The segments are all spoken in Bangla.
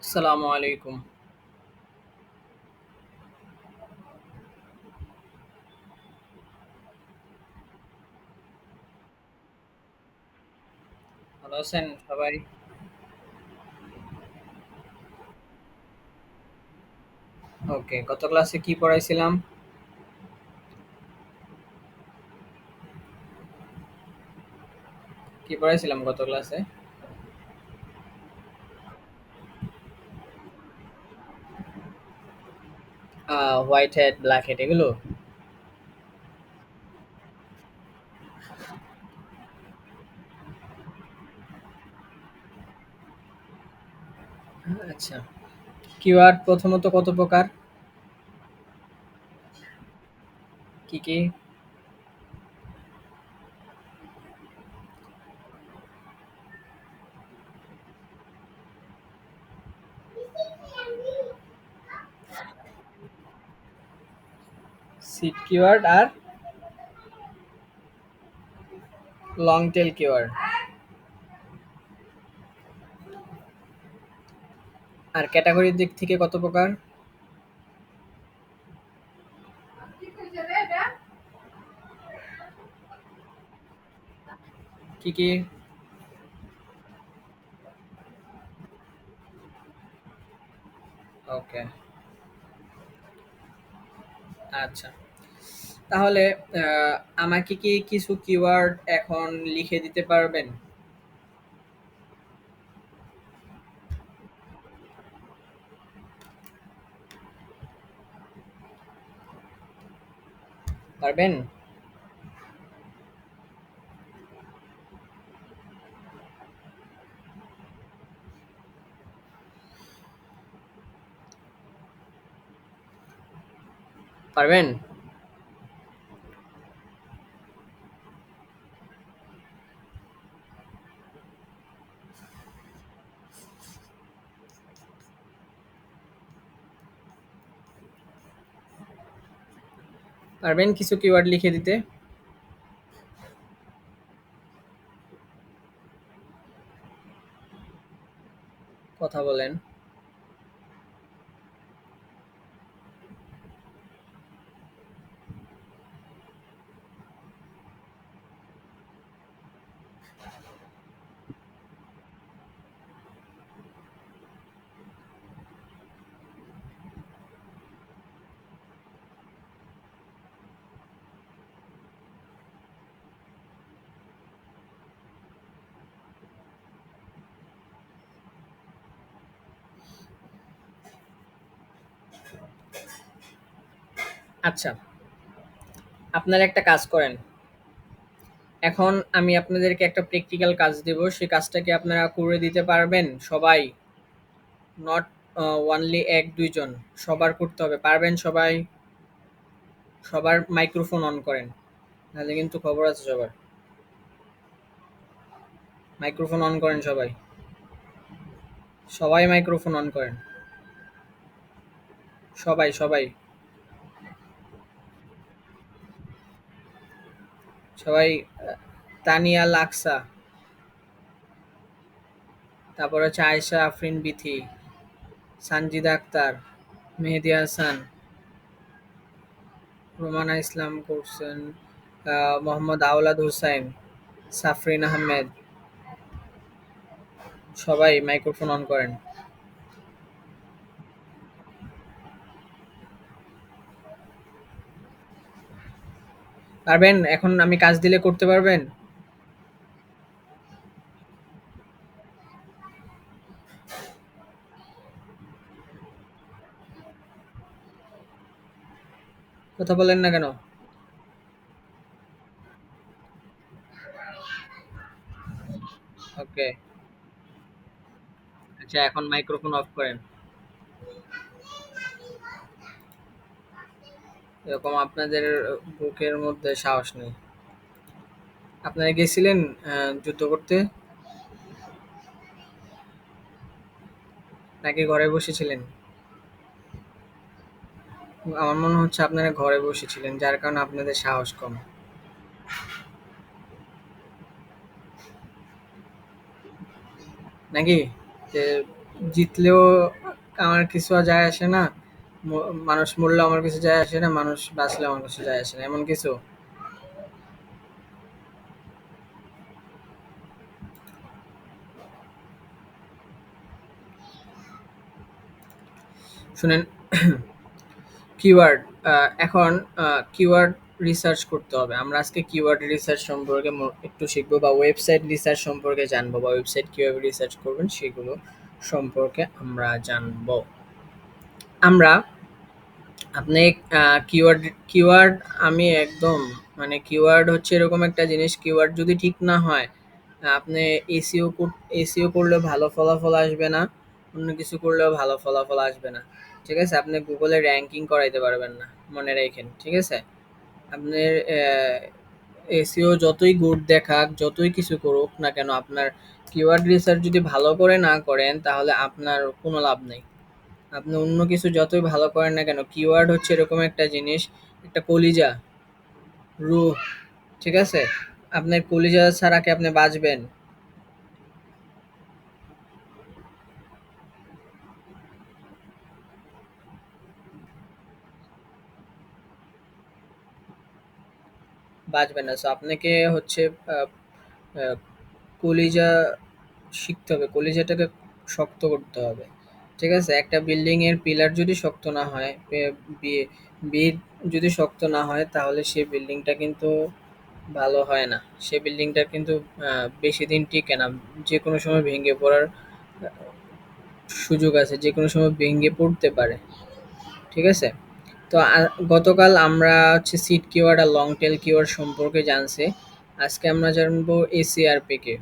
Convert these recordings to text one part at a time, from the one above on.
আসসালামু আলাইকুম। ভালো আছেন সবাই? ওকে, গত ক্লাসে কি পড়াইছিলাম? কি পড়াইছিলাম গত ক্লাসে? হোয়াইট হেড, ব্ল্যাক হেড এগুলো? আচ্ছা। কিওয়ার্ড প্রথমত কত প্রকার? কি, কি? সিড কিওয়ার্ড আর লং টেল কিওয়ার্ড। আর ক্যাটাগরির দিক থেকে কত প্রকার? কি, কি? ওকে, আচ্ছা। তাহলে আমাকে কি কিছু কিওয়ার্ড এখন লিখে দিতে পারবেন? পারবেন? পারবেন? পারবেন কিছু কিওয়ার্ড লিখে দিতে? কথা বলেন। আচ্ছা, আপনারা একটা কাজ করেন। এখন আমি আপনাদেরকে একটা প্র্যাকটিক্যাল কাজ দেব। সেই কাজটা কি আপনারা করে দিতে পারবেন? সবাই? নট অনলি ১-২ জন। সবার করতে হবে। পারবেন সবাই? সবার মাইক্রোফোন অন করেন। নাহলে কিন্তু খবর আছে সবার। মাইক্রোফোন অন করেন সবাই। সবাই মাইক্রোফোন অন করেন। সবাই, সবাই। সবাই তানিয়া লাকসা, তারপর হচ্ছে আয়েশা আফরিন বিথি, সানজিদা আক্তার, মেহেদী হাসান, রোমানা ইসলাম করছেন, মোহাম্মদ আওলাদ হোসাইন, সাফরিন আহমেদ। সবাই মাইক্রোফোন অন করেন। পারবেন? এখন আমি কাজ দিলে করতে পারবেন? কথা বলেন না কেন? ওকে। আচ্ছা, এখন মাইক্রোফোন অফ করেন। এরকম আপনাদের বুকের মধ্যে সাহস নেই। আপনারা গেছিলেন যুদ্ধ করতে? নাকি ঘরে বসেছিলেন? আমার মনে হচ্ছে আপনারা ঘরে বসেছিলেন, যার কারণে আপনাদের সাহস কম। নাকি? যে জিতলেও আমার কিছু আর যায় আসে না, মানুষ মরলেও আমার কিছু যায় আসে না, মানুষ বাঁচলেও আমার কিছু যায় আসে না, এমন কিছু। শুনেন, কিওয়ার্ড, এখন কিওয়ার্ড রিসার্চ করতে হবে। আমরা আজকে কিওয়ার্ড রিসার্চ সম্পর্কে একটু শিখবো, বা ওয়েবসাইট রিসার্চ সম্পর্কে জানবো, বা ওয়েবসাইট কিভাবে রিসার্চ করবেন সেগুলো সম্পর্কে আমরা জানবো। আমরা আপনি কিওয়ার্ড কিওয়ার্ড আমি একদম, মানে কিওয়ার্ড হচ্ছে এরকম একটা জিনিস, কিওয়ার্ড যদি ঠিক না হয়, আপনি এসিও এসিও করলেও ভালো ফলাফল আসবে না, অন্য কিছু করলেও ভালো ফলাফল আসবে না। ঠিক আছে, আপনি গুগলে র্যাঙ্কিং করাইতে পারবেন না, মনে রাখেন। ঠিক আছে, আপনার এসিও যতই গুড দেখাক, যতই কিছু করুক না কেন, আপনার কিওয়ার্ড রিসার্চ যদি ভালো করে না করেন, তাহলে আপনার কোনো লাভ নেই। আপনি অন্য কিছু যতই ভালো করেন না কেন, কিওয়ার্ড হচ্ছে এরকম একটা জিনিস, একটা কলিজা, রুহ। ঠিক আছে, আপনার কলিজা ছাড়া কি আপনি বাঁচবেন? বাঁচবেন না। সো আপনাকে হচ্ছে আহ, আহ, কলিজা শিখতে হবে, কলিজাটাকে শক্ত করতে হবে। ঠিক আছে, একটা বিল্ডিং এর পিলার যদি শক্ত না হয়, বিট যদি শক্ত না হয়, তাহলে সেই বিল্ডিংটা কিন্তু ভালো হয় না। সেই বিল্ডিংটা কিন্তু বেশি দিন টিকে না, যে কোনো সময় ভেঙে পড়ার সুযোগ আছে, যে কোনো সময় ভেঙে পড়তে পারে। ঠিক আছে, তো গতকাল আমরা হচ্ছে সিট কিওয়ার্ড আর লং টেল কিওয়ার্ড সম্পর্কে জানছি। আজকে আমরা জানবো এসিআরপি কে।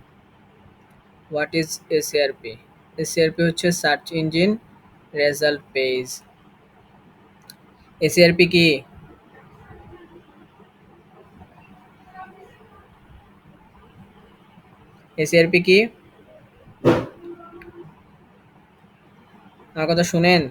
What is SERP? এসিআরপি হচ্ছে search engine result page. SERP কি? এসিআরপি কি? আমার কথা শুনেন।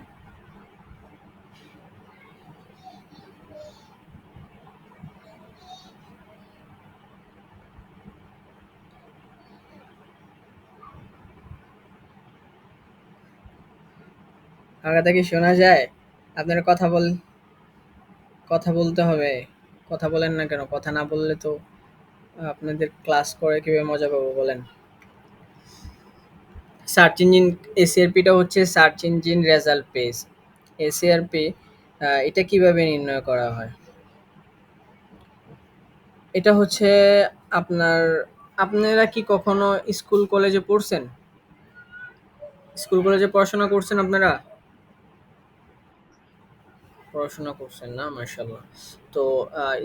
আমার কথা কি শোনা যায়? আপনার কথা বলতে হবে। কথা বলেন না কেন? কথা না বললে তো আপনাদের ক্লাস করে কিভাবে মজা পাবো বলেন? সার্চ ইঞ্জিন, এসিআরপিটা হচ্ছে search engine result page. ACRP এটা কিভাবে নির্ণয় করা হয়? এটা হচ্ছে আপনার, আপনারা কি কখনো স্কুল কলেজে পড়ছেন? স্কুল কলেজে পড়াশোনা করছেন আপনারা? পড়াশোনা করছেন না, মাশাআল্লাহ। তো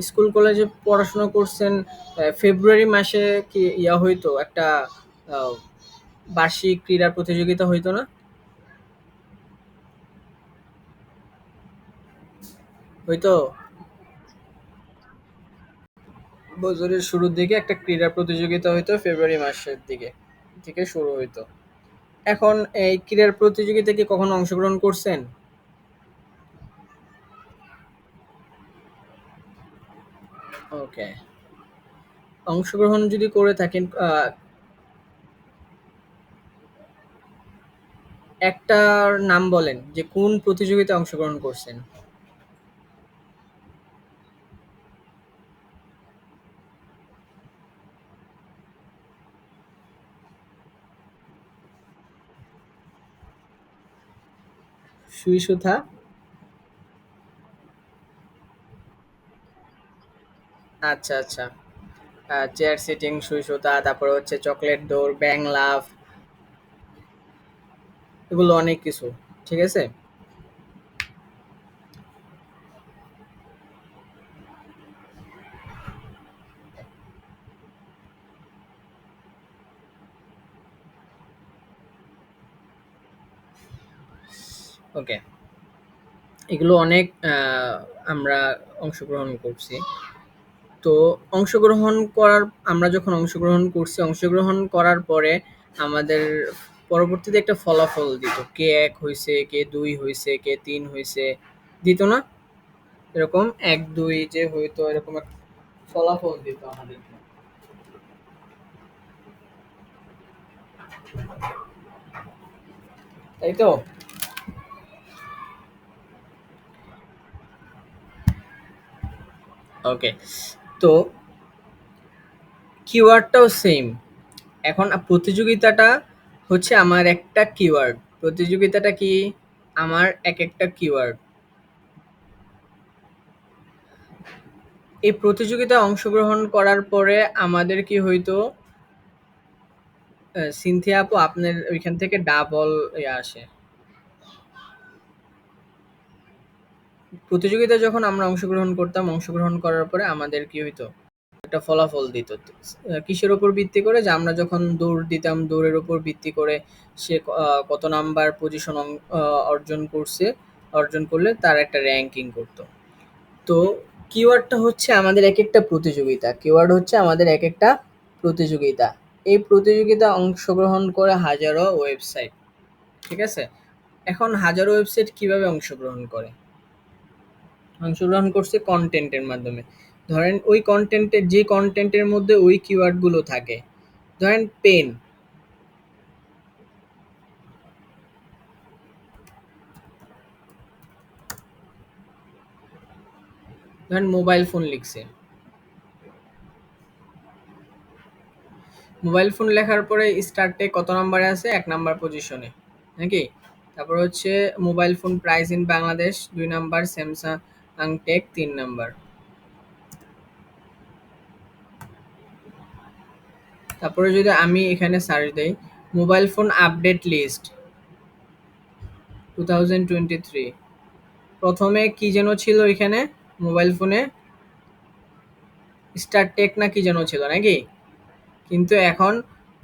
স্কুল কলেজে পড়াশোনা করছেন, ফেব্রুয়ারি মাসে কি হইতো একটা আহ, বার্ষিক ক্রীড়া প্রতিযোগিতা হইতো না? হইতো। বছরের শুরুর দিকে একটা ক্রীড়া প্রতিযোগিতা হইতো, ফেব্রুয়ারি মাসের দিকে থেকে শুরু হইতো। এখন এই ক্রীড়ার প্রতিযোগিতায় কি কখনো অংশগ্রহণ করছেন? ওকে, অংশগ্রহণ যদি করে থাকেন, একটার নাম বলেন যে কোন প্রতিযোগিতায় অংশগ্রহণ করছেন। সুই সুথা? আচ্ছা আচ্ছা, চেয়ার সিটিং, সুই সুতা, তারপরে হচ্ছে চকলেট দৌড়, ব্যাং লাফ, এগুলো অনেক কিছু। ঠিক আছে, ওকে, এগুলো অনেক আমরা অংশগ্রহণ করছি। তো অংশগ্রহণ করার, আমরা যখন অংশগ্রহণ করছি, অংশগ্রহণ করার পরে আমাদের পরবর্তীতে একটা ফলাফল দিত, কে এক হয়েছে, কে দুই হয়েছে, কে তিন হয়েছে, দিত না? এরকম এক দুই যে হইতো, এরকম একটা ফলাফল দিত আমাদের। তাই তো? ওকে। তো কিওয়ার্ডটাও সেম। এখন প্রতিযোগিতাটা হচ্ছে আমার একটা কিওয়ার্ড। প্রতিযোগিতাটা কি? আমার এক একটা কিওয়ার্ড। এই প্রতিযোগিতায় অংশগ্রহণ করার পরে আমাদের কি হইতো, সিনথিয়া আপু আপনার ওইখান থেকে ডাবল আসে। প্রতিযোগিতায় যখন আমরা অংশগ্রহণ করতাম, অংশগ্রহণ করার পরে আমাদের কি হইতো, একটা ফলাফল দিত। কিসের উপর ভিত্তি করে? যে আমরা যখন দৌড় দিতাম, দৌড়ের উপর ভিত্তি করে সে কত নাম্বার পজিশন অর্জন করছে, অর্জন করলে তার একটা র্যাঙ্কিং করতো। তো কিওয়ার্ডটা হচ্ছে আমাদের এক একটা প্রতিযোগিতা। কিওয়ার্ড হচ্ছে আমাদের এক একটা প্রতিযোগিতা। এই প্রতিযোগিতা অংশগ্রহণ করে হাজারো ওয়েবসাইট। ঠিক আছে? এখন হাজারো ওয়েবসাইট কিভাবে অংশগ্রহণ করে? অংশগ্রহণ করছে কনটেন্টের মাধ্যমে। ধরেন ওই কনটেন্টের, যে কনটেন্টের মধ্যে ওই কিওয়ার্ডগুলো থাকে। ধরেন পেন, ধরেন মোবাইল ফোন লিখছে। মোবাইল ফোন লেখার পরে স্টার্টে কত নাম্বারে আছে? ১ নাম্বার পজিশনে। নাকি? তারপর হচ্ছে mobile phone price in Bangladesh ২ number, Samsung tech ৩ number. তারপরে যদি আমি এখানে সার্চ দেই মোবাইল ফোন আপডেট লিস্ট 2023, প্রথমে কি যেন ছিল এখানে মোবাইল ফোনে? স্টার টেক না কি যেন ছিল নাকি? কিন্তু এখন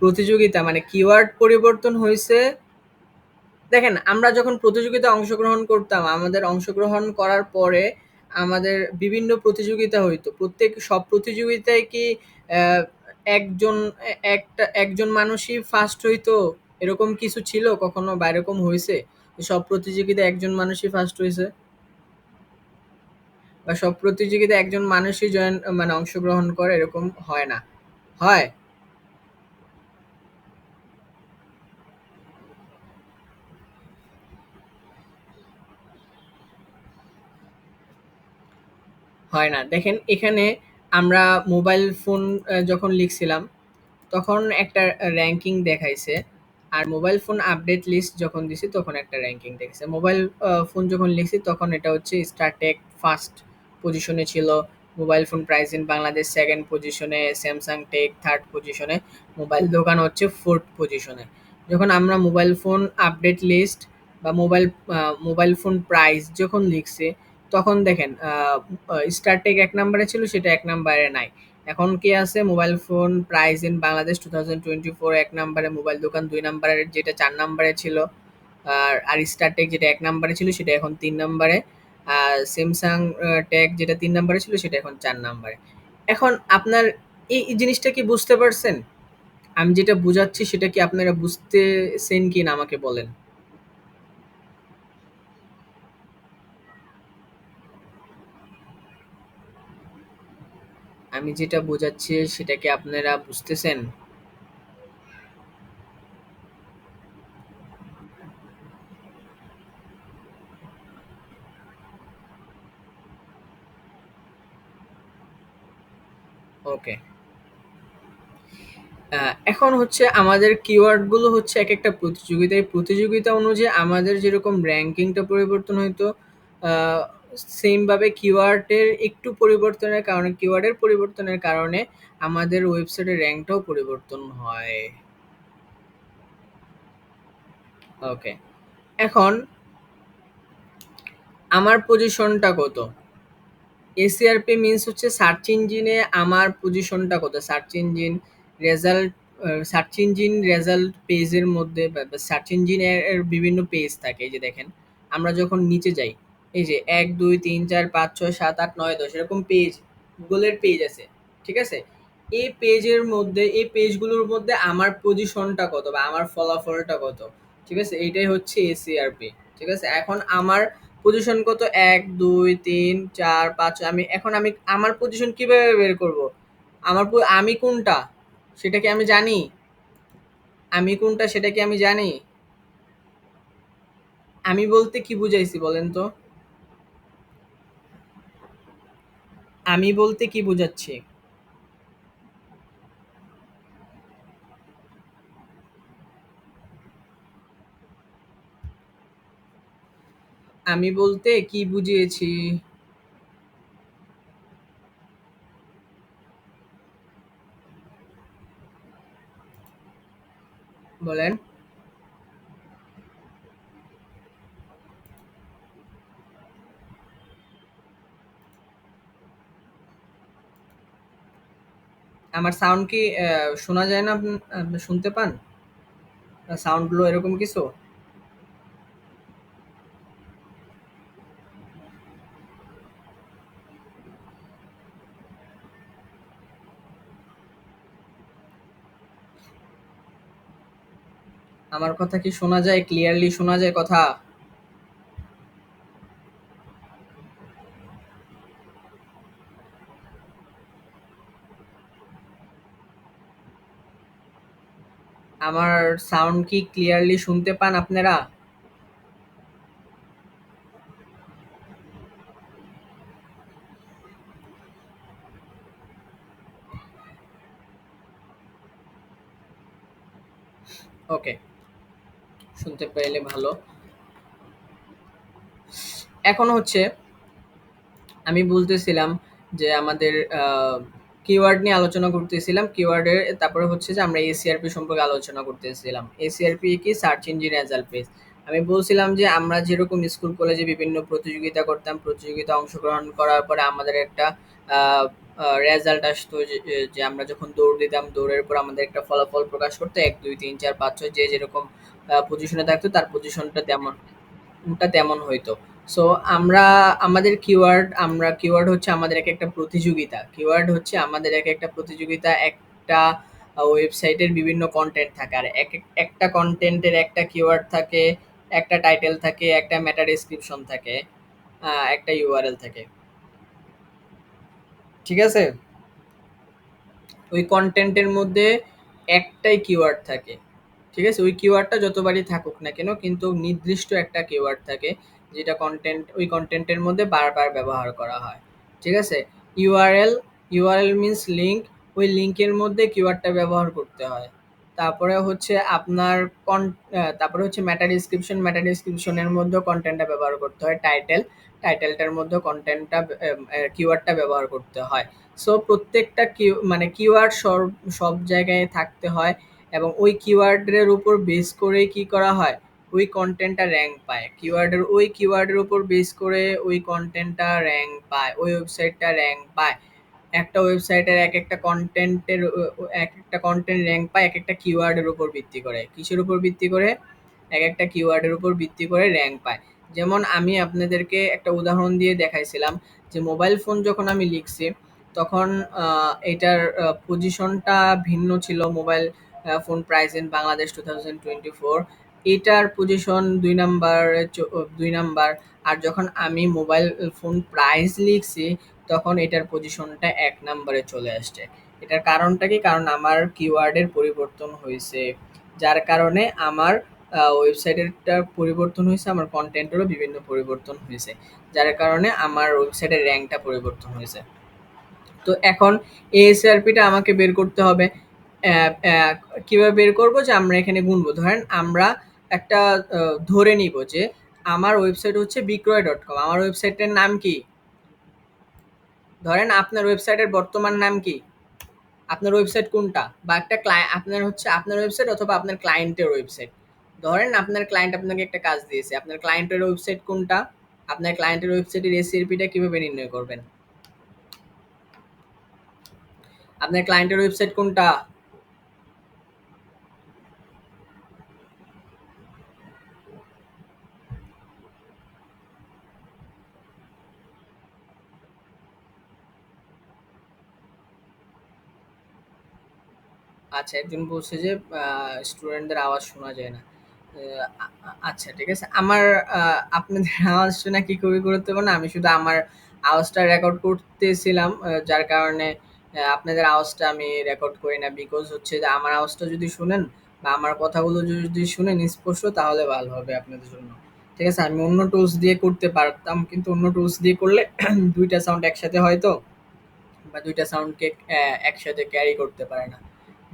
প্রতিযোগিতা মানে কিওয়ার্ড পরিবর্তন হয়েছে। দেখেন আমরা যখন প্রতিযোগিতায় অংশগ্রহণ করতাম, আমাদের অংশগ্রহণ করার পরে আমাদের বিভিন্ন প্রতিযোগিতা হইতো। সব প্রতিযোগিতায় কি আহ, একজন একজন মানুষই ফার্স্ট হইতো এরকম কিছু ছিল কখনো, বা এরকম হয়েছে সব প্রতিযোগিতায় একজন মানুষই ফার্স্ট হয়েছে, বা সব প্রতিযোগিতায় একজন মানুষই জয়েন মানে অংশগ্রহণ করে? এরকম হয় না। হয়? হয় না। দেখেন এখানে আমরা মোবাইল ফোন যখন লিখছিলাম তখন একটা র‍্যাংকিং দেখাইছে। আর মোবাইল ফোন আপডেট লিস্ট যখন দিছি তখন একটা র‍্যাংকিং দেখাইছে। মোবাইল ফোন যখন লিখছি তখন এটা হচ্ছে স্টারটেক ফার্স্ট পজিশনে ছিল। Mobile phone price in Bangladesh 2nd পজিশনে, স্যামসাং টেক 3rd পজিশনে, মোবাইল দোকান হচ্ছে 4th পজিশনে। যখন আমরা মোবাইল ফোন আপডেট লিস্ট বা মোবাইল ফোন প্রাইস যখন লিখছি তখন দেখেন স্টারটেক ১ নাম্বারে ছিল, সেটা ১ নাম্বারে নাই। এখন কি আছে? Mobile phone price in Bangladesh 2024 ১ নাম্বারে, মোবাইল দোকান ২ নাম্বারের যেটা ৪ নাম্বারে ছিল। আর স্টারটেক যেটা ১ নাম্বারে ছিল সেটা এখন ৩ নাম্বারে। আর স্যামসাং টেক যেটা ৩ নাম্বারে ছিল সেটা এখন ৪ নাম্বারে। এখন আপনার এই জিনিসটা কি বুঝতে পারছেন? আমি যেটা বুঝাচ্ছি সেটা কি আপনারা বুঝতেছেন কিনা আমাকে বলেন? আমি যেটা বোঝাচ্ছি সেটা কি আপনারা বুঝতেছেন? ওকে। এখন হচ্ছে আমাদের কিওয়ার্ড গুলো হচ্ছে এক একটা প্রতিযোগিতা। এই প্রতিযোগিতা অনুযায়ী আমাদের যেরকম র‍্যাংকিংটা পরিবর্তন হইতো, আহ, সেম ভাবে কিওয়ার্ডের একটু পরিবর্তনের কারণে, কিওয়ার্ডের পরিবর্তনের কারণে আমাদের ওয়েবসাইটের র‍্যাংকটাও পরিবর্তন হয়। ওকে। এখন আমার পজিশনটা কত? এসিআরপি মিনস হচ্ছে সার্চ ইঞ্জিনে আমার পজিশনটা কত? রেজাল্ট সার্চ ইঞ্জিন রেজাল্ট পেজের মধ্যে, বা সার্চ ইঞ্জিনের বিভিন্ন পেজ থাকে। এই যে দেখেন, আমরা যখন নিচে যাই, এই যে ১ ২ ৩ ৪ ৫ ৬ ৭ ৮ ৯ ১০ এরকম পেজ, গুগলের পেজ আছে। ঠিক আছে? এই পেজের মধ্যে, এই পেজগুলোর মধ্যে আমার পজিশনটা কত বা আমার ফলাফলটা কত? ঠিক আছে? এইটাই হচ্ছে এসিআরপি। ঠিক আছে? এখন আমার পজিশন কত? ১ ২ ৩ ৪ ৫। আমি আমার পজিশন কিভাবে বের করব? আমি কোনটা সেটা কি আমি জানি? আমি কোনটা সেটা কি আমি জানি? আমি বলতে কি বুঝাইছি বলেন তো? আমি বলতে কি বুঝাচ্ছি? আমি বলতে কি বুঝিয়েছি? বলেন। আমার সাউন্ড কি শোনা যায় না? আপনি শুনতে পান? সাউন্ড গুলো এরকম কিছু? আমার কথা কি শোনা যায়? ক্লিয়ারলি শোনা যায় কথা? আমার সাউন্ড কি ক্লিয়ারলি শুনতে পান আপনারা? ওকে, শুনতে পেলে ভালো। এখন হচ্ছে আমি বলতেছিলাম যে আমাদের কিওয়ার্ড নিয়ে আলোচনা করতেছিলাম। কিওয়ার্ডের তারপরে হচ্ছে যে আমরা এসিআরপি সম্পর্কে আলোচনা করতেছিলাম। এসিআরপি কি? Search engine result page. আমি বলছিলাম যে আমরা যেরকম স্কুল কলেজে বিভিন্ন প্রতিযোগিতা করতাম, প্রতিযোগিতা অংশগ্রহণ করার পরে আমাদের একটা রেজাল্ট আসতো, যে আমরা যখন দৌড় দিতাম, দৌড়ের পর আমাদের একটা ফলাফল প্রকাশ করতো, ১ ২ ৩ ৪ ৫ ৬ যে যেরকম পজিশনে থাকতো তার পজিশনটা তেমন তেমন হইতো। সো আমরা আমাদের কিওয়ার্ড হচ্ছে আমাদের একটা প্রতিযোগিতা। কিওয়ার্ড হচ্ছে আমাদের একটা প্রতিযোগিতা। একটা ওয়েবসাইটের বিভিন্ন কনটেন্ট থাকে। আর একটা কনটেন্টের একটা কিওয়ার্ড থাকে, একটা টাইটেল থাকে, একটা মেটা ডেসক্রিপশন থাকে, একটা ইউআরএল থাকে। ঠিক আছে? ওই কনটেন্টের মধ্যে একটাই কিওয়ার্ড থাকে। ঠিক আছে? ওই কিওয়ার্ডটা যতবারই থাকুক না কেন, কিন্তু নির্দিষ্ট একটা কিওয়ার্ড থাকে যেটা ওই কনটেন্টের মধ্যে বারবার ব্যবহার করা হয়। ঠিক আছে? URL, URL means link. ওই লিঙ্কের মধ্যে কিওয়ার্ডটা ব্যবহার করতে হয়। তারপরে হচ্ছে আপনার তারপরে হচ্ছে মেটা ডেসক্রিপশন। মেটা ডেসক্রিপশনের মধ্যেও কনটেন্টটা ব্যবহার করতে হয়। টাইটেলটার মধ্যেও কনটেন্টটা কিওয়ার্ডটা ব্যবহার করতে হয়। সো প্রত্যেকটা মানে কিওয়ার্ড সব জায়গায় থাকতে হয়, এবং ওই কিওয়ার্ডের উপর বেস করেই কি করা হয়? ওই কনটেন্টটা র্যাঙ্ক পায়। ওই কিওয়ার্ডের উপর বেস করে ওই কনটেন্টটা র্যাঙ্ক পায়। ওই ওয়েবসাইটটা র্যাঙ্ক পায়। একটা ওয়েবসাইটের এক একটা কনটেন্ট র্যাঙ্ক পায় এক একটা কিওয়ার্ডের উপর ভিত্তি করে। কিসের উপর ভিত্তি করে? এক একটা কিওয়ার্ডের উপর ভিত্তি করে র্যাঙ্ক পায়। যেমন আমি আপনাদেরকে একটা উদাহরণ দিয়ে দেখাইছিলাম যে মোবাইল ফোন যখন আমি লিখছি, তখন এটার পজিশনটা ভিন্ন ছিল। Mobile phone price in Bangladesh 2024, এটার পজিশন ২ নাম্বার। আর যখন আমি মোবাইল ফোন প্রাইস লিখছি, তখন এটার পজিশনটা ১ নাম্বারে চলে আসছে। এটার কারণটা কি? কারণ আমার কিওয়ার্ডের পরিবর্তন হয়েছে, যার কারণে আমার ওয়েবসাইটেরটা পরিবর্তন হয়েছে, আমার কন্টেন্টেরও বিভিন্ন পরিবর্তন হয়েছে, যার কারণে আমার ওয়েবসাইটের র্যাঙ্কটা পরিবর্তন হয়েছে। তো এখন এএসআরপিটা আমাকে বের করতে হবে। কিভাবে বের করব? যে আমরা এখানে গুনবো। ধরেন আমরা একটা ধরে নিব যে আমার ওয়েবসাইট হচ্ছে বিক্রয়.কম। আমার ওয়েবসাইটের নাম কি? ধরেন আপনার ওয়েবসাইটের বর্তমান নাম কি? আপনার ওয়েবসাইট কোনটা? বা একটা আপনার হচ্ছে আপনার ওয়েবসাইট অথবা আপনার ক্লায়েন্টের ওয়েবসাইট। ধরেন আপনার ক্লায়েন্ট আপনাকে একটা কাজ দিয়েছে। আপনার ক্লায়েন্টের ওয়েবসাইট কোনটা? আপনার ক্লায়েন্টের ওয়েবসাইটের এসইআরপিটা কিভাবে নির্ণয় করবেন? আপনার ক্লায়েন্টের ওয়েবসাইট কোনটা? আচ্ছা, একজন বলছে যে স্টুডেন্টদের আওয়াজ শোনা যায় না। আচ্ছা, ঠিক আছে। আমার আপনাদের আওয়াজ শোনা কি খুবই গুরুত্বপূর্ণ? আমি শুধু আমার আওয়াজটা রেকর্ড করতেছিলাম, যার কারণে আপনাদের আওয়াজটা আমি রেকর্ড করি না। বিকজ হচ্ছে যে আমার আওয়াজটা যদি শুনেন বা আমার কথাগুলো যদি শুনেন স্পষ্ট, তাহলে ভালো হবে আপনাদের জন্য। ঠিক আছে? আমি অন্য টুলস দিয়ে করতে পারতাম, কিন্তু অন্য টুলস দিয়ে করলে ২ টা সাউন্ড একসাথে হয় তো, বা ২ টা সাউন্ডকে একসাথে ক্যারি করতে পারে না।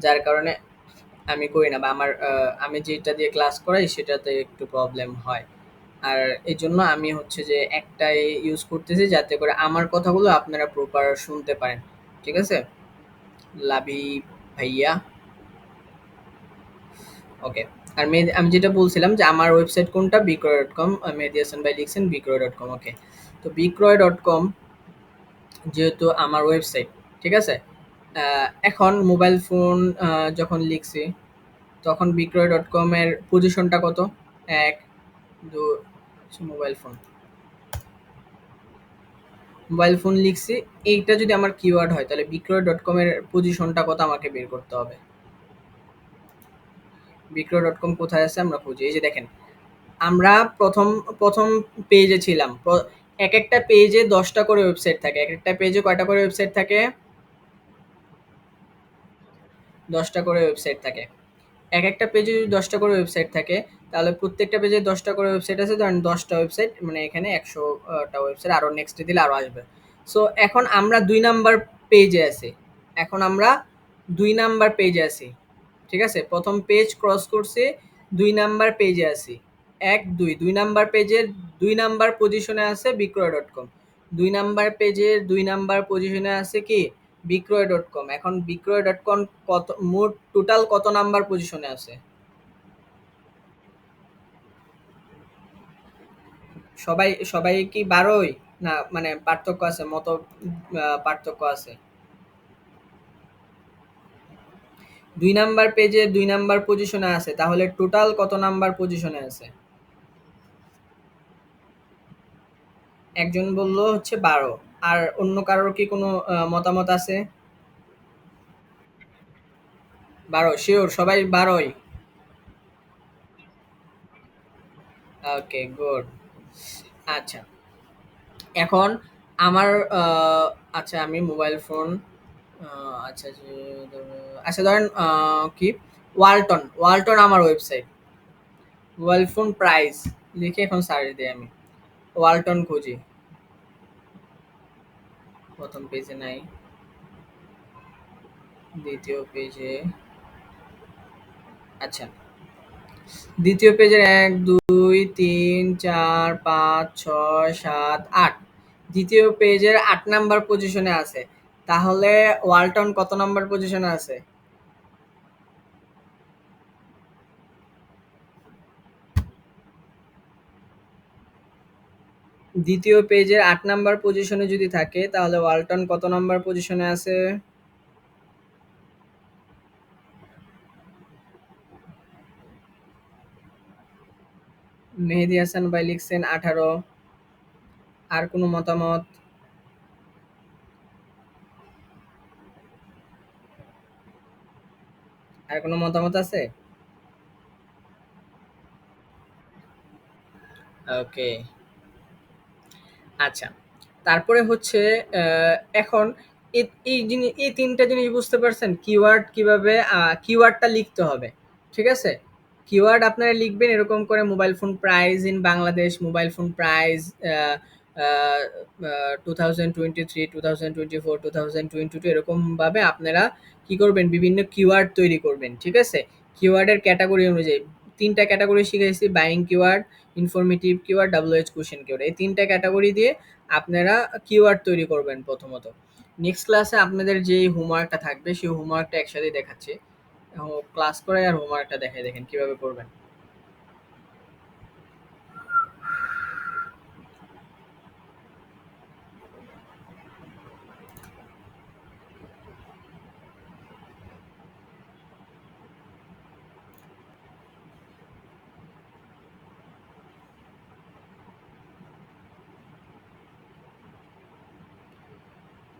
যার কারণে আমি করি না, বা আমি যেটা দিয়ে ক্লাস করাই সেটাতে একটু প্রবলেম হয়। আর এজন্য আমি হচ্ছে যে একটাই ইউজ করতেছি, যাতে করে আমার কথাগুলো আপনারা প্রপার শুনতে পারেন। ঠিক আছে? লাভি ভাইয়া, ওকে। আর আমি যেটা বলছিলাম যে আমার ওয়েবসাইট কোনটা? বিক্রয়.com। মেহেদী হাসান ভাই লিখছেন বিক্রয়.com, ওকে। তো বিক্রয়.com যেহেতু আমার ওয়েবসাইট, ঠিক আছে? এখন মোবাইল ফোন যখন লিখছি, তখন বিক্রয়.com এর পজিশনটা কত? ১, ২, মোবাইল ফোন। মোবাইল ফোন লিখছি, এইটা যদি আমার কিওয়ার্ড হয় তাহলে বিক্রয়.com এর পজিশনটা কত আমাকে বের করতে হবে। বিক্রয়.com কোথায় আছে আমরা খুঁজি। এই যে দেখেন, আমরা প্রথম পেজে ছিলাম। একেকটা পেজে ১০ টা করে ওয়েবসাইট থাকে। একেকটা পেজে কয়টা করে ওয়েবসাইট থাকে? ১০ টা করে ওয়েবসাইট থাকে। একেকটা পেজে যদি ১০ টা করে ওয়েবসাইট থাকে, তাহলে প্রত্যেকটা পেজে ১০ টা করে ওয়েবসাইট আছে। ধরেন ১০ টা ওয়েবসাইট, মানে এখানে ১০০ টা ওয়েবসাইট, আরো নেক্সটে দিলে আরো আসবে। সো এখন আমরা ২ নাম্বার পেজে আছি। এখন আমরা ২ নাম্বার পেজে আছি। ঠিক আছে? ১ম পেজ ক্রস করছি, ২ নাম্বার পেজে আছি। ১, ২, ২ নাম্বার পেজের ২ নাম্বার পজিশনে আছে বিক্রয়.com। ২ নাম্বার পেজের ২ নাম্বার পজিশনে আছে কি? বিক্রয়.com। এখন বিক্রয়.com কত, মোট টোটাল কত নাম্বার পজিশনে আছে? সবাই সবাই কি ১২ই? না মানে পার্থক্য আছে, পার্থক্য আছে। ২ নাম্বার পেজে ২ নাম্বার পজিশনে আছে। তাহলে টোটাল কত নাম্বার পজিশনে আছে? একজন বলল হচ্ছে ১২। আর অন্য কারোর কি কোনো মতামত আছে? ১২ সিউর, সবাই ১২ই? ওকে, গুড। আচ্ছা, এখন আমার আচ্ছা আমি মোবাইল ফোন, আচ্ছা যে আচ্ছা ধরেন কি, ওয়ালটন আমার ওয়েবসাইট। মোবাইল ফোন প্রাইস লিখে এখন সার্চ দিই আমি। ওয়ালটন খুঁজি। প্রথম পেজে নাই, দ্বিতীয় পেজে। আচ্ছা, দ্বিতীয় পেজের ১, ২, ৩, ৪, ৫, ৬, ৭, ৮। দ্বিতীয় পেজের ৮ নাম্বার পজিশনে আছে। তাহলে ওয়ালটন কত নাম্বার পজিশনে আছে? দ্বিতীয় পেজের ৮ নাম্বার পজিশনে যদি থাকে, তাহলে ওয়ালটন কত নাম্বার পজিশনে আছে? মেহেদী হাসান ভাই লিখছেন ১৮। আর কোনো মতামত? আর কোনো মতামত আছে? ওকে। আচ্ছা। তারপরে হচ্ছে এখন এই ৩ টা জিনিস বুঝতে পারছেন? কিওয়ার্ড কিভাবে, কিওয়ার্ডটা লিখতে হবে। ঠিক আছে? কিওয়ার্ড আপনারা লিখবেন এরকম করে: mobile phone price in Bangladesh, mobile phone price আ আ আ 2023, 2024, 2022, এরকমভাবে আপনারা কি করবেন? বিভিন্ন কিওয়ার্ড তৈরি করবেন। ঠিক আছে? কিওয়ার্ডের ক্যাটেগরি অনুযায়ী ৩ টা ক্যাটেগরি শিখাইছি: buying keyword, informative keyword, WH question keyword. এই ৩ টা ক্যাটেগরি দিয়ে আপনারা কিওয়ার্ড তৈরি করবেন প্রথমত। নেক্সট ক্লাসে আপনাদের যেই হোমওয়ার্কটা থাকবে সেই হোমওয়ার্কটা একসাথেই দেখাচ্ছি। ক্লাস করে আর হোমওয়ার্কটা দেখাই, দেখেন কিভাবে করবেন।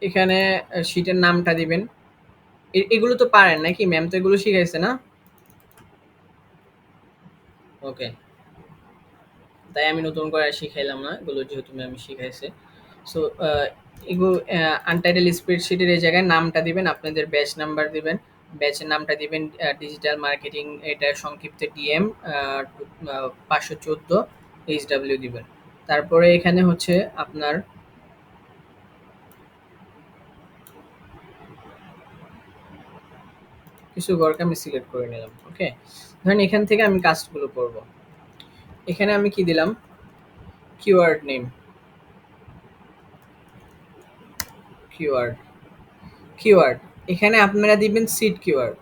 এখানে শীটের নামটা দিবেন। এগুলো তো পারেন নাকি? ম্যাম তো এগুলো শিখাইছে না? ওকে। তাই আমি নতুন করে আর শিখাইলাম না, এগুলো যেহেতু ম্যাম শিখাইছে। সো এগুলো আনটাইটেল স্প্রেডশিটের এই জায়গায় নামটা দিবেন, আপনাদের ব্যাচ নাম্বার দিবেন, ব্যাচের নামটা দিবেন ডিজিটাল মার্কেটিং, এটা সংক্ষিপ্ত ডিএম ৫১৪। HW দিবেন। তারপরে এখানে হচ্ছে আপনার কিছু ঘরকে আমি সিলেক্ট করে নিলাম। ওকে? ধরেন এখান থেকে আমি কাজগুলো করব। এখানে আমি কি দিলাম? Keyword name, keyword, keyword. এখানে আপনারা দিবেন সিড কিওয়ার্ড।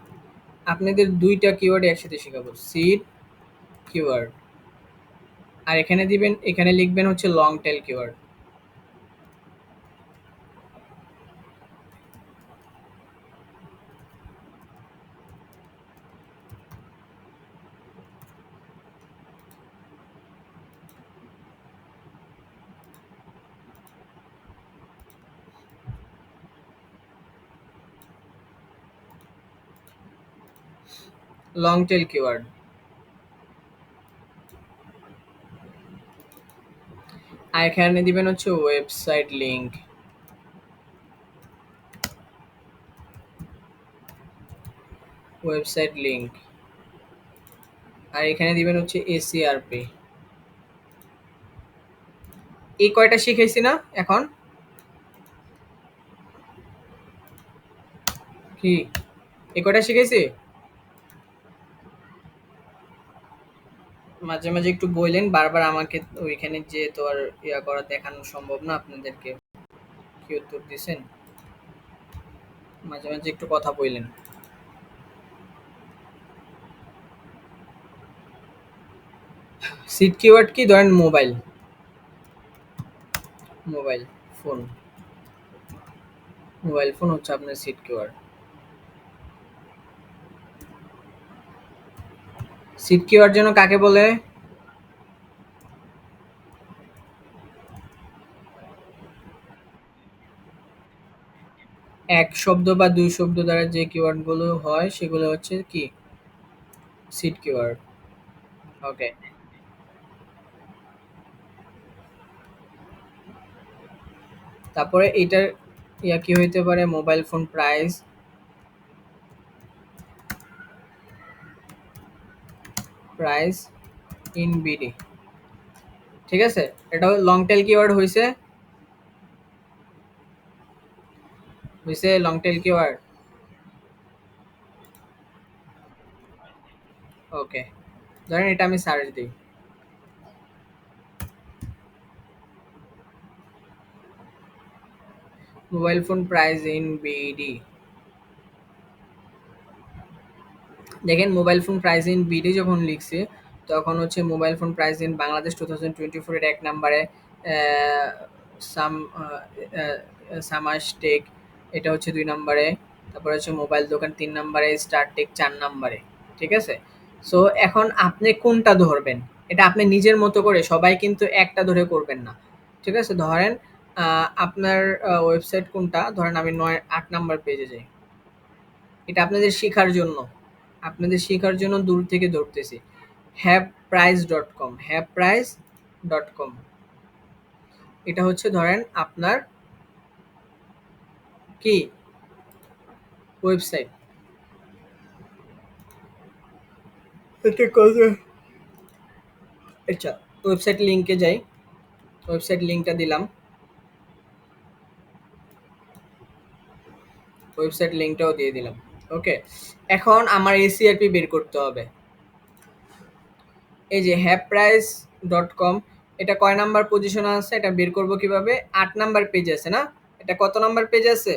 আপনাদের ২ টা কিওয়ার্ড একসাথে শেখাবো। Seed keyword. আর এখানে দিবেন, এখানে লিখবেন হচ্ছে long tail keyword. Long tail keyword. আর এখানে দিবেন হচ্ছে ওয়েবসাইট লিংক, ওয়েবসাইট লিংক। আর এখানে দিবেন হচ্ছে এসিআরপি। এই কয়টা শিখাইছি না এখন? কি এই কয়টা শিখাইছি? মাঝে মাঝে একটু বললেন, বারবার আমাকে ওইখানে যে তো আর ইয়া করা দেখানো সম্ভব না আপনাদেরকে। কি উত্তর দিছেন? মাঝে মাঝে একটু কথা বললেন। সিড কিওয়ার্ড কি? ধরেন mobile, mobile phone, mobile phone হচ্ছে আপনার সিড কিওয়ার্ড। সিড কিওয়ার্ড যেন কাকে বলে? এক শব্দ বা দুই শব্দ দ্বারা যে কিওয়ার্ড গুলো হয় সেগুলো হচ্ছে কি? Seed keyword. ওকে। তারপরে এটার ইয়া কি হইতে পারে? Mobile phone price, price in BD. ঠিক আছে? এটা লং টেল কিওয়ার্ড হইছে, হইছে লং টেল কিওয়ার্ড। ওকে। ধরেন এটা আমি সার্চ দিই। Mobile phone price in BD. দেখেন mobile phone price in BD যখন লিখছি, তখন হচ্ছে mobile phone price in Bangladesh 2024 এর ১ নাম্বারে আহ, সাম সামাস টেক, এটা হচ্ছে ২ নাম্বারে। তারপরে হচ্ছে মোবাইল দোকান ৩ নাম্বারে, স্টার টেক ৪ নাম্বারে। ঠিক আছে? সো এখন আপনি কোনটা ধরবেন? এটা আপনি নিজের মতো করে, সবাই কিন্তু একটা ধরে করবেন না। ঠিক আছে? ধরেন আপনার ওয়েবসাইট কোনটা? ধরেন আমি ৮ নাম্বার পেজে যাই। এটা আপনাদের শেখার জন্য। আপনাদের শেখার জন্য দূর থেকে ধরতেছি। হ্যাভপ্রাইস.com, হ্যাভপ্রাইস.com। এটা হচ্ছে ধরেন আপনার কি? ওয়েবসাইট। এটা কত? আচ্ছা, ওয়েবসাইট লিংকে যাই। ওয়েবসাইট লিংকটা দিলাম। ওয়েবসাইট লিংকটাও দিয়ে দিলাম। ওকে। এখন আমার এসিআরপি বের করতে হবে। এই যে হ্যাভপ্রাইস.com, এটা কয় নাম্বার পজিশনে আছে এটা বের করব কিভাবে? ৮ নাম্বার পেজে আছে না? এটা কত নাম্বার পেজে আছে?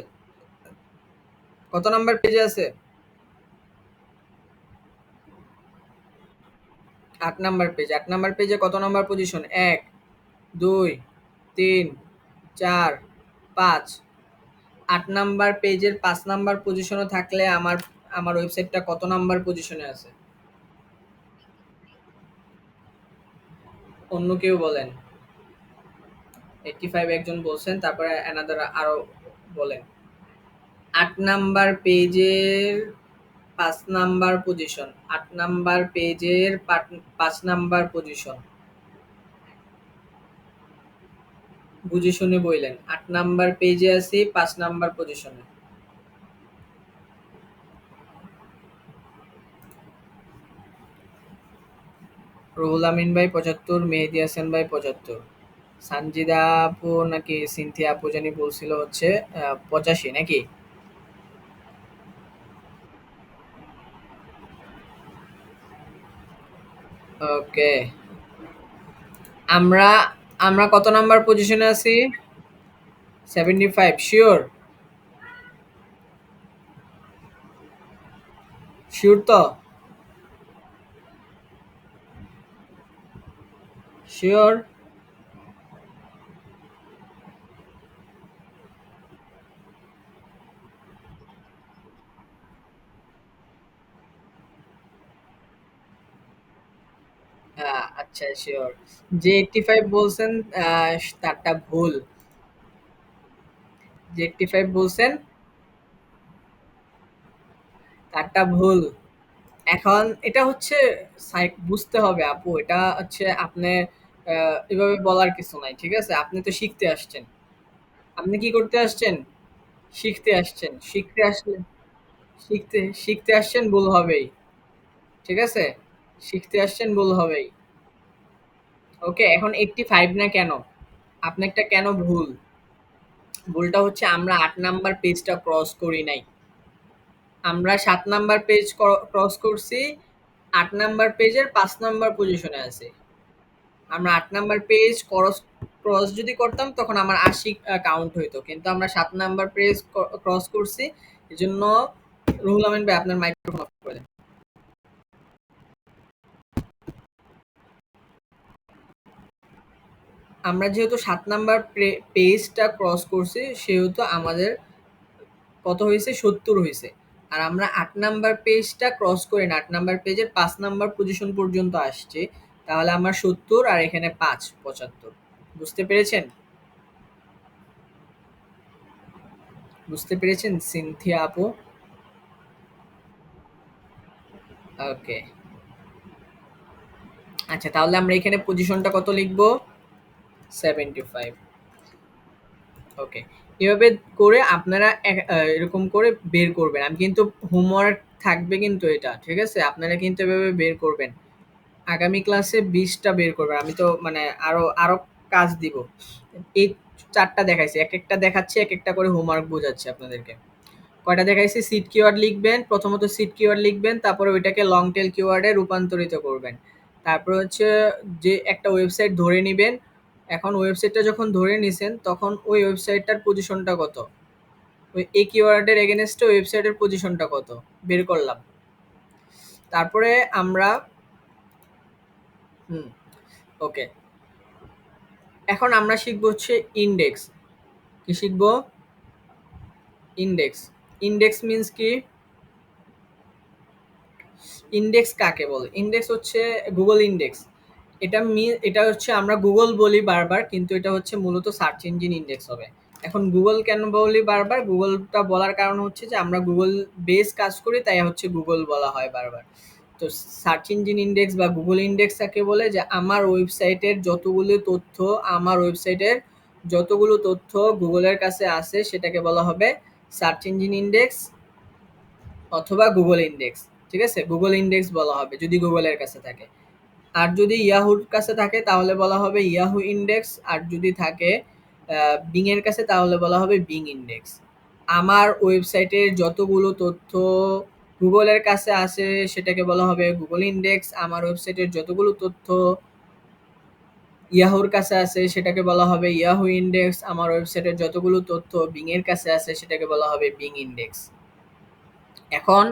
কত নাম্বার পেজে আছে? ৮ নাম্বার পেজ। ৮ নাম্বার পেজে কত নাম্বার পজিশন? ১, ২, ৩, ৪, ৫। ৮ নাম্বার পেজের ৫ নাম্বার পজিশনে থাকলে আমার আমার ওয়েবসাইটটা কত নাম্বার পজিশনে আছে? অন্য কেউ বলেন। 85 একজন বলছেন, তারপরে অ্যানাদার আরো বলেন। ৮ নাম্বার পেজের ৫ নাম্বার পজিশন। ৮ নাম্বার পেজের ৫ নাম্বার পজিশন। বুঝে শুনে বইলেন। ৮ নাম্বার পেজে আছি ৫ নাম্বার পজিশনে। রুহুল আমিন ভাই ৭৫, মেহেদী হাসান ভাই ৭৫, সানজিদা আপু নাকি সিনথিয়া আপু জানি বলছিল হচ্ছে ৮৫ নাকি? ওকে। আমরা আমরা কত নাম্বার পজিশনে আছি? 75, শিওর? শিওর তো? শিওর? আচ্ছা, শিওর। যে 85 বলছেন, তারটা ভুল। যে 85 বলছেন তারটা ভুল। এখন এটা হচ্ছে বুঝতে হবে আপু, এটা হচ্ছে আপনি এভাবে বলার কিছু নাই, ঠিক আছে? আপনি তো শিখতে আসছেন। আপনি কি করতে আসছেন? শিখতে আসছেন। শিখতে আসছেন, ভুল হবেই। ঠিক আছে? শিখতে আসছেন, ভুল হবেই। ওকে, এখন 85 না কেন? আপনারটা কেন ভুল? ভুলটা হচ্ছে আমরা ৮ নাম্বার পেজটা ক্রস করি নাই। আমরা ৭ নাম্বার পেজ ক্রস করছি। ৮ নাম্বার পেজের ৫ নাম্বার পজিশনে আছি। আমরা ৮ নাম্বার পেজ ক্রস যদি করতাম তখন আমার ৮০ কাউন্ট হইতো। কিন্তু আমরা ৭ নাম্বার পেজ ক্রস করছি। এজন্য রুহুল আমিন ভাই আপনার মাইক্রোফোন অফ করে দেন। আমরা যেহেতু ৭ নাম্বার পেজটা ক্রস করছি সেহেতু আমাদের কত হয়েছে? ৭০ হয়েছে। আর আমরা ৮ নাম্বার পেজটা ক্রস করে না, ৮ নাম্বার পেজের ৫ নাম্বার পজিশন পর্যন্ত আসছে। তাহলে আমার ৭০ আর এখানে ৫, ৭৫। বুঝতে পেরেছেন? বুঝতে পেরেছেন সিনথিয়া আপু? ওকে। আচ্ছা, তাহলে আমরা এখানে পজিশনটা কত লিখবো? 75। ওকে। এভাবে করে আপনারা এরকম করে বের করবেন। আমি কিন্তু হোমওয়ার্ক থাকবে কিন্তু এটা। ঠিক আছে? আপনারা কিন্তু এভাবে বের করবেন। আগামী ক্লাসে ২০ টা বের করবেন। আমি তো মানে আরো কাজ দিব। এই ৪ টা দেখাইছি। একেকটা দেখাচ্ছি, একেকটা করে হোমওয়ার্ক বোঝাচ্ছি আপনাদেরকে। কয়টা দেখাইছি? সিড কিওয়ার্ড লিখবেন। প্রথমত সিড কিওয়ার্ড লিখবেন, তারপরে ওইটাকে লং টেল কিওয়ার্ডে রূপান্তরিত করবেন। তারপর হচ্ছে যে একটা ওয়েবসাইট ধরে নিবেন। এখন ওয়েবসাইটটা যখন ধরে নিছেন তখন ওই ওয়েবসাইটটার পজিশনটা কত? ওই এই কিওয়ার্ডের এগেইনস্টে ওয়েবসাইটের পজিশনটা কত? বের করলাম। তারপরে আমরা হুম, ওকে। এখন আমরা শিখব হচ্ছে ইনডেক্স। কি শিখব? ইনডেক্স। ইনডেক্স মিন্স কি? ইনডেক্স কাকে বলে? ইনডেক্স হচ্ছে গুগল ইনডেক্স। এটা হচ্ছে আমরা গুগল বলি বারবার, কিন্তু এটা হচ্ছে মূলত সার্চ ইঞ্জিন ইনডেক্স হবে। এখন গুগল কেন বলি বারবার? গুগলটা বলার কারণ হচ্ছে যে আমরা গুগল বেস কাজ করি, তাই হচ্ছে গুগল বলা হয় বারবার। তো সার্চ ইঞ্জিন ইনডেক্স বা গুগল ইনডেক্স কাকে বলে? যে আমার ওয়েবসাইটের যতগুলো তথ্য গুগলের কাছে আছে সেটাকে বলা হবে সার্চ ইঞ্জিন ইনডেক্স অথবা গুগল ইনডেক্স। ঠিক আছে? গুগল ইনডেক্স বলা হবে যদি গুগলের কাছে থাকে। আর যদি ইয়াহুর কাছে থাকে তাহলে বলা হবে ইয়াহু ইনডেক্স। আর যদি থাকে বিং এর কাছে তাহলে বলা হবে বিং ইনডেক্স। আমার ওয়েবসাইটের যতগুলো তথ্য গুগলের কাছে আছে সেটাকে বলা হবে গুগল ইনডেক্স। আমার ওয়েবসাইটের যতগুলো তথ্য ইয়াহুর কাছে আছে সেটাকে বলা হবে ইয়াহু ইনডেক্স। আমার ওয়েবসাইটের যতগুলো তথ্য বিং এর কাছে আছে সেটাকে বলা হবে বিং ইনডেক্স। এখন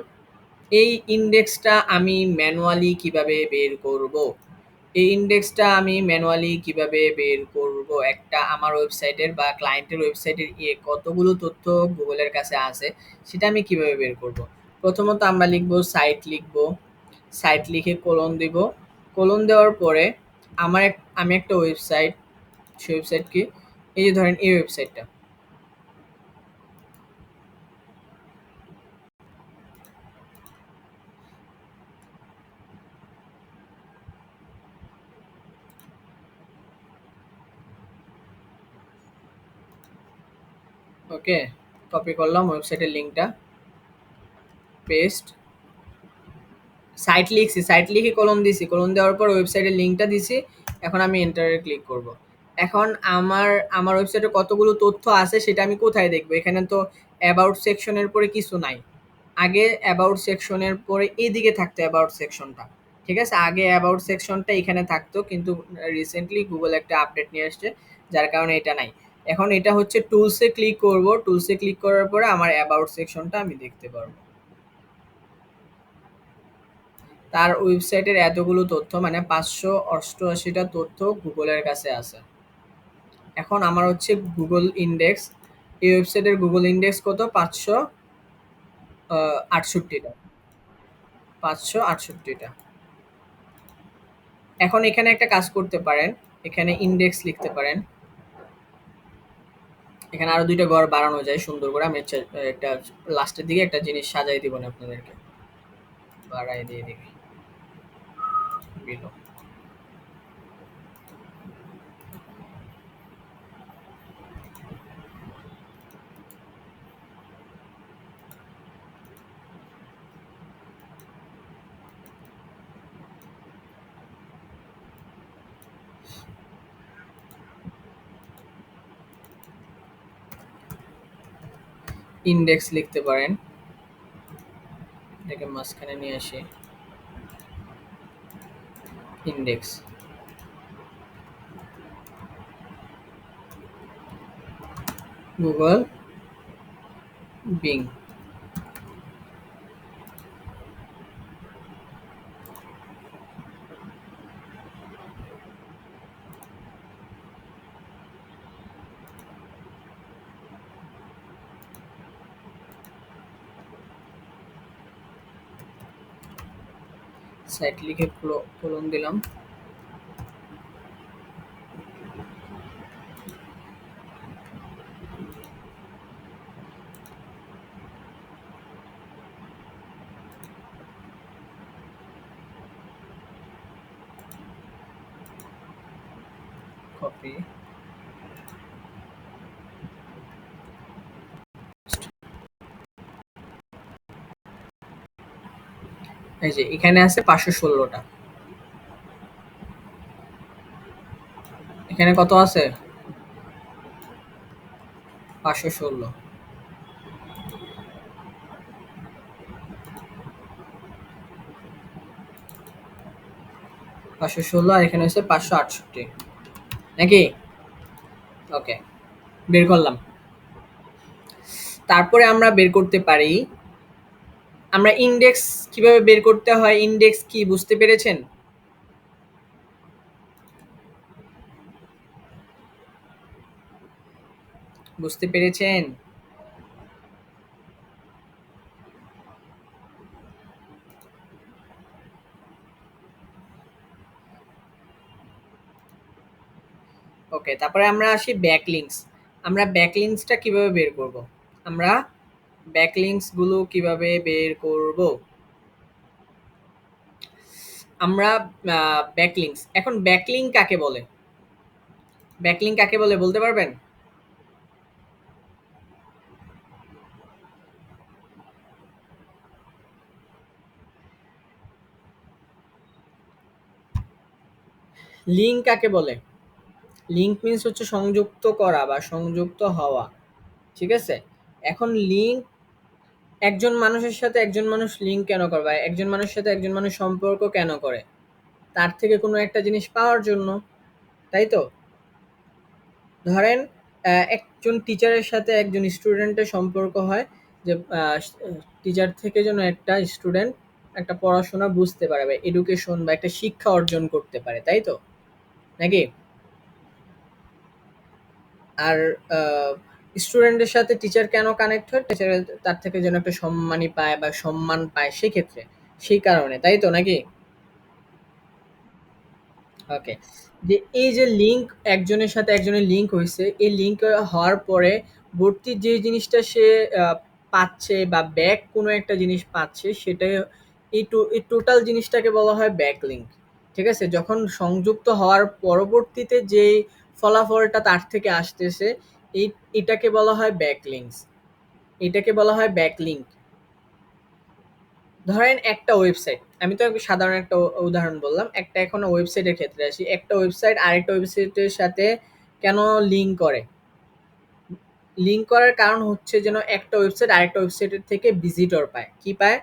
এই ইনডেক্সটা আমি ম্যানুয়ালি কিভাবে বের করব? একটা আমার ওয়েবসাইটের বা ক্লায়েন্টের ওয়েবসাইটের কতগুলো তথ্য গুগলের কাছে আছে সেটা আমি কিভাবে বের করব? প্রথমত আমরা লিখব সাইট লিখব। সাইট লিখে কোলন দিব। কোলন দেওয়ার পরে আমি একটা ওয়েবসাইট, সেই ওয়েবসাইট কি? এই যে ধরেন এই ওয়েবসাইটটা। ওকে, কপি করলাম ওয়েবসাইটের লিঙ্কটা, পেস্ট, সাইট লিখছি, সাইট লিখে কলন দিছি, কলন দেওয়ার পর ওয়েবসাইটের লিঙ্কটা দিছি। এখন আমি এন্টারে ক্লিক করব। এখন আমার আমার ওয়েবসাইটে কতগুলো তথ্য আছে সেটা আমি কোথায় দেখবো? এখানে তো অ্যাবাউট সেকশনের পরে কিছু নাই। আগে অ্যাবাউট সেকশনের পরে এদিকে থাকতো অ্যাবাউট সেকশনটা। ঠিক আছে? আগে অ্যাবাউট সেকশনটা এখানে থাকতো, কিন্তু রিসেন্টলি গুগল একটা আপডেট নিয়ে আসছে, যার কারণে এটা নাই। এখন এটা হচ্ছে টুলসে ক্লিক করব, টুলসে ক্লিক করার পরে আমার অ্যাবাউট সেকশনটা আমি দেখতে পারবো। তার ওয়েবসাইটের এতগুলো তথ্য, মানে 588টা তথ্য গুগলের কাছে আছে। এখন আমার হচ্ছে গুগল ইন্ডেক্স, এই ওয়েবসাইটের গুগল ইন্ডেক্স কত? 568টা, 568টা। এখন এখানে একটা কাজ করতে পারেন, এখানে ইন্ডেক্স লিখতে পারেন। এখানে আরো 2টা ঘর বাড়ানো যায় সুন্দর করে। আমি একটা লাস্টের দিকে একটা জিনিস সাজাই দিব না আপনাদেরকে, বাড়াই দিয়ে দিবি বিলো। ইন্ডেক্স লিখতে পারেন, এটাকে মাঝখানে নিয়ে আসি। Index, Google being. সাইট লিখে কোলন দিলাম। কপি, এই যে এখানে আছে 516টা। এখানে কত আছে? 516। 516 আর এখানে হচ্ছে 568, নাকি? ওকে, বের করলাম। তারপরে আমরা বের করতে পারি, আমরা ইন্ডেক্স কিভাবে বের করতে হয়, ইন্ডেক্স কি বুঝতে পেরেছেন? বুঝতে পেরেছেন? ওকে, তারপরে আমরা আসি ব্যাকলিংকস। আমরা ব্যাকলিংকসটা কিভাবে বের করব? আমরা ব্যাকলিংকস গুলো কিভাবে বের করব? আমরা ব্যাকলিংকস, এখন ব্যাকলিংক কাকে বলে? ব্যাকলিংক কাকে বলে বলতে পারবেন? লিঙ্ক কাকে বলে? লিঙ্ক মিন্স হচ্ছে সংযুক্ত করা বা সংযুক্ত হওয়া। ঠিক আছে? এখন লিঙ্ক, একজন মানুষের সাথে একজন মানুষ লিঙ্ক কেন করে, বা একজন মানুষের সাথে একজন মানুষ সম্পর্ক কেন করে? তার থেকে কোনো একটা জিনিস পাওয়ার জন্য, তাই তো? ধরেন একজন টিচারের সাথে একজন স্টুডেন্টের সম্পর্ক হয়, যে টিচার থেকে যেন একটা স্টুডেন্ট একটা পড়াশোনা বুঝতে পারে বা এডুকেশন বা একটা শিক্ষা অর্জন করতে পারে, তাই তো? নাকি? আর স্টুডেন্টের সাথে টিচার কেন কানেক্ট হয়? টিচার তার থেকে যেন একটা সম্মানী পায় বা সম্মান পায় সেক্ষেত্রে, সেই কারণে, তাই তো? নাকি? ওকে, যে এই যে লিঙ্ক, একজনের সাথে একজনের লিঙ্ক হয়েছে, এই লিঙ্ক হওয়ার পরে ভর্তি যে জিনিসটা সে আহ, পাচ্ছে বা ব্যাক কোনো একটা জিনিস পাচ্ছে, সেটাই এই টোটাল জিনিসটাকে বলা হয় ব্যাক লিঙ্ক। ঠিক আছে? যখন সংযুক্ত হওয়ার পরবর্তীতে যে ফলাফলটা তার থেকে আসতেছে, এই এটাকে বলা হয় ব্যাক লিঙ্কস, এটাকে বলা হয় ব্যাক লিঙ্ক। ধরেন একটা ওয়েবসাইট, আমি তো একটা সাধারণ একটা উদাহরণ বললাম, একটা এখন ওয়েবসাইটের ক্ষেত্রে আসি। একটা ওয়েবসাইট আরেকটা ওয়েবসাইটের সাথে কেন লিঙ্ক করে? লিঙ্ক করার কারণ হচ্ছে যেন একটা ওয়েবসাইট আরেকটা ওয়েবসাইটের থেকে ভিজিটর পায়। কি পায়?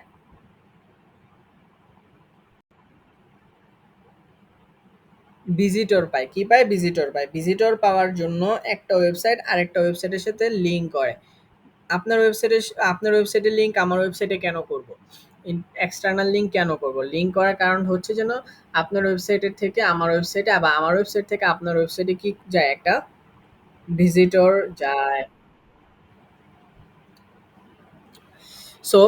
ভিজিটর পায়। কি পায়? ভিজিটর পায়। ভিজিটর পাওয়ার জন্য একটা ওয়েবসাইট আরেকটা ওয়েবসাইটের সাথে লিঙ্ক করে। আপনার ওয়েবসাইটের লিঙ্ক আমার ওয়েবসাইটে কেন করব? এক্সটার্নাল লিঙ্ক কেন করব? লিঙ্ক করার কারণ হচ্ছে যেন আপনার ওয়েবসাইটের থেকে আমার ওয়েবসাইটে, আবার আমার ওয়েবসাইট থেকে আপনার ওয়েবসাইটে কি যায়? একটা ভিজিটর যায়। সো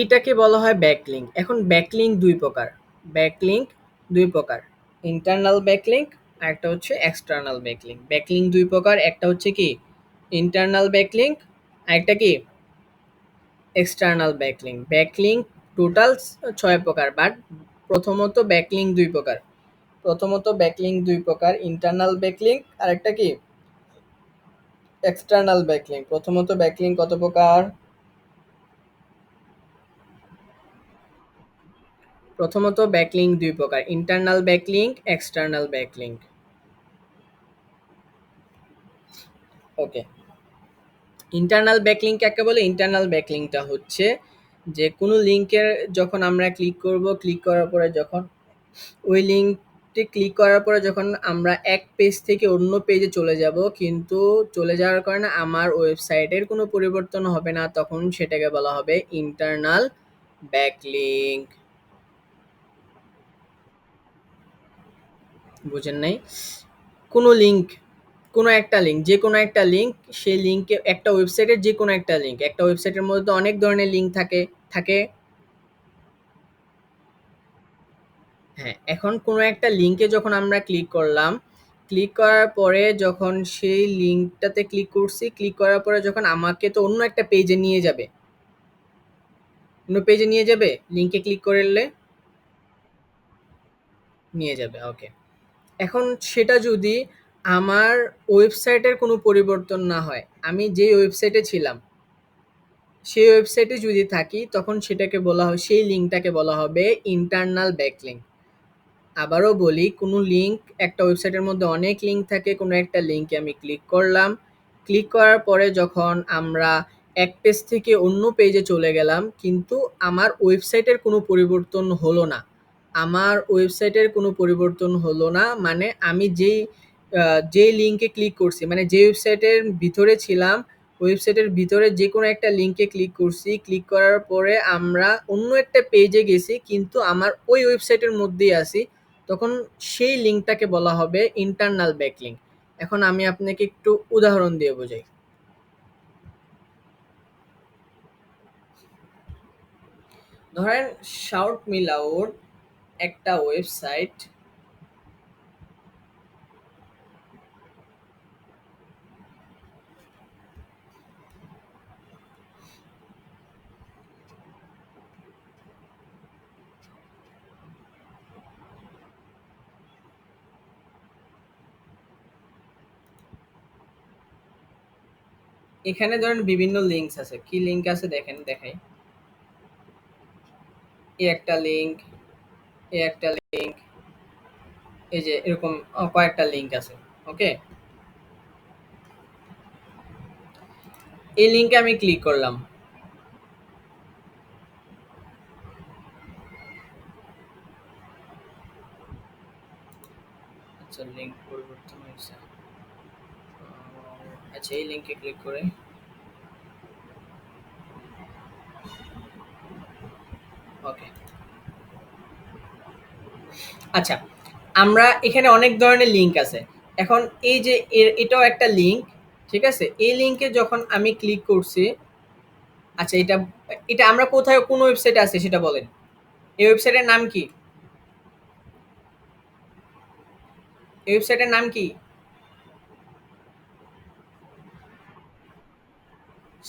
এটাকে বলা হয় ব্যাকলিঙ্ক। এখন ব্যাকলিঙ্ক ২ প্রকার। ব্যাকলিঙ্ক ২ প্রকার। ইন্টারনাল ব্যাকলিঙ্ক, আরেকটা হচ্ছে এক্সটার্নাল ব্যাকলিঙ্ক। ব্যাকলিঙ্ক ২ প্রকার। একটা হচ্ছে কি? ইন্টারনাল ব্যাকলিঙ্ক, আরেকটা কি? External backlink. ব্যাকলিঙ্ক টোটাল ৬ প্রকার, বাট প্রথমত ব্যাকলিঙ্ক ২ প্রকার। প্রথমত ব্যাকলিঙ্ক ২ প্রকার। ইন্টারনাল ব্যাকলিঙ্ক, আরেকটা কি? External backlink. প্রথমত ব্যাকলিঙ্ক কত প্রকার? প্রথমত ব্যাকলিঙ্ক ২ প্রকার। Internal backlink, external backlink. Okay. Internal backlink কাকে বলে? ইন্টারনাল ব্যাকলিঙ্কটা হচ্ছে যে কোনো লিঙ্কের যখন আমরা ক্লিক করব, ক্লিক করার পরে যখন ওই লিঙ্কটি ক্লিক করার পরে যখন আমরা এক পেজ থেকে অন্য পেজে চলে যাব, কিন্তু চলে যাওয়ার কারণে আমার ওয়েবসাইটের কোনো পরিবর্তন হবে না, তখন সেটাকে বলা হবে ইন্টারনাল ব্যাকলিঙ্ক। বুঝেন নাই? কোনো লিঙ্ক, কোনো একটা লিঙ্ক, যে কোনো একটা লিঙ্ক, সেই লিঙ্কে একটা ওয়েবসাইটের যে কোনো একটা লিঙ্ক, একটা ওয়েবসাইটের মধ্যে তো অনেক ধরনের লিঙ্ক থাকে থাকে হ্যাঁ, এখন কোনো একটা লিঙ্কে যখন আমরা ক্লিক করলাম, ক্লিক করার পরে যখন সেই লিঙ্কটাতে ক্লিক করছি, ক্লিক করার পরে যখন আমাকে তো অন্য একটা পেজে নিয়ে যাবে। অন্য পেজে নিয়ে যাবে লিঙ্কে ক্লিক করলে? নিয়ে যাবে, ওকে। এখন সেটা যদি আমার ওয়েবসাইটের কোনো পরিবর্তন না হয়, আমি যেই ওয়েবসাইটে ছিলাম সেই ওয়েবসাইটে যদি থাকি, তখন সেটাকে বলা হয়, সেই লিঙ্কটাকে বলা হবে ইন্টারনাল ব্যাকলিঙ্ক। আবারও বলি, কোনো লিঙ্ক, একটা ওয়েবসাইটের মধ্যে অনেক লিঙ্ক থাকে, কোনো একটা লিঙ্কে আমি ক্লিক করলাম, ক্লিক করার পরে যখন আমরা এক পেজ থেকে অন্য পেজে চলে গেলাম, কিন্তু আমার ওয়েবসাইটের কোনো পরিবর্তন হলো না। আমার ওয়েবসাইটের কোনো পরিবর্তন হলো না, মানে আমি যেই লিঙ্কে ক্লিক করছি, মানে যে ওয়েবসাইটের ভিতরে ছিলাম, ওয়েবসাইটের ভিতরে যে কোনো একটা লিঙ্কে ক্লিক করছি, ক্লিক করার পরে আমরা অন্য একটা পেজে গেছি, কিন্তু আমার ওই ওয়েবসাইটের মধ্যেই আছি, তখন সেই লিঙ্কটাকে বলা হবে ইন্টারনাল ব্যাকলিঙ্ক। এখন আমি আপনাকে একটু উদাহরণ দিয়ে বোঝাই। ধরেন শাউট মিলাউর একটা ওয়েবসাইট, এখানে ধরেন বিভিন্ন লিঙ্কস আছে। কি লিঙ্ক আছে দেখেন, দেখাই। এই একটা লিঙ্ক, এই একটা লিঙ্ক, এই যে এরকম কয়েকটা লিঙ্ক আছে। ওকে, এই লিঙ্কে আমি ক্লিক করলাম। আচ্ছা, লিঙ্ক পরিবর্তন হয়েছে। আচ্ছা, এই লিঙ্কে ক্লিক করে, ওকে। আচ্ছা, আমরা এখানে অনেক ধরনের লিঙ্ক আছে। এখন এই যে এটাও একটা লিঙ্ক, ঠিক আছে? এই লিঙ্কে যখন আমি ক্লিক করছি, আচ্ছা, এটা এটা আমরা কোথায়, কোন ওয়েবসাইটে আছে সেটা বলেন। এই ওয়েবসাইটের নাম কি? এই ওয়েবসাইটের নাম কি?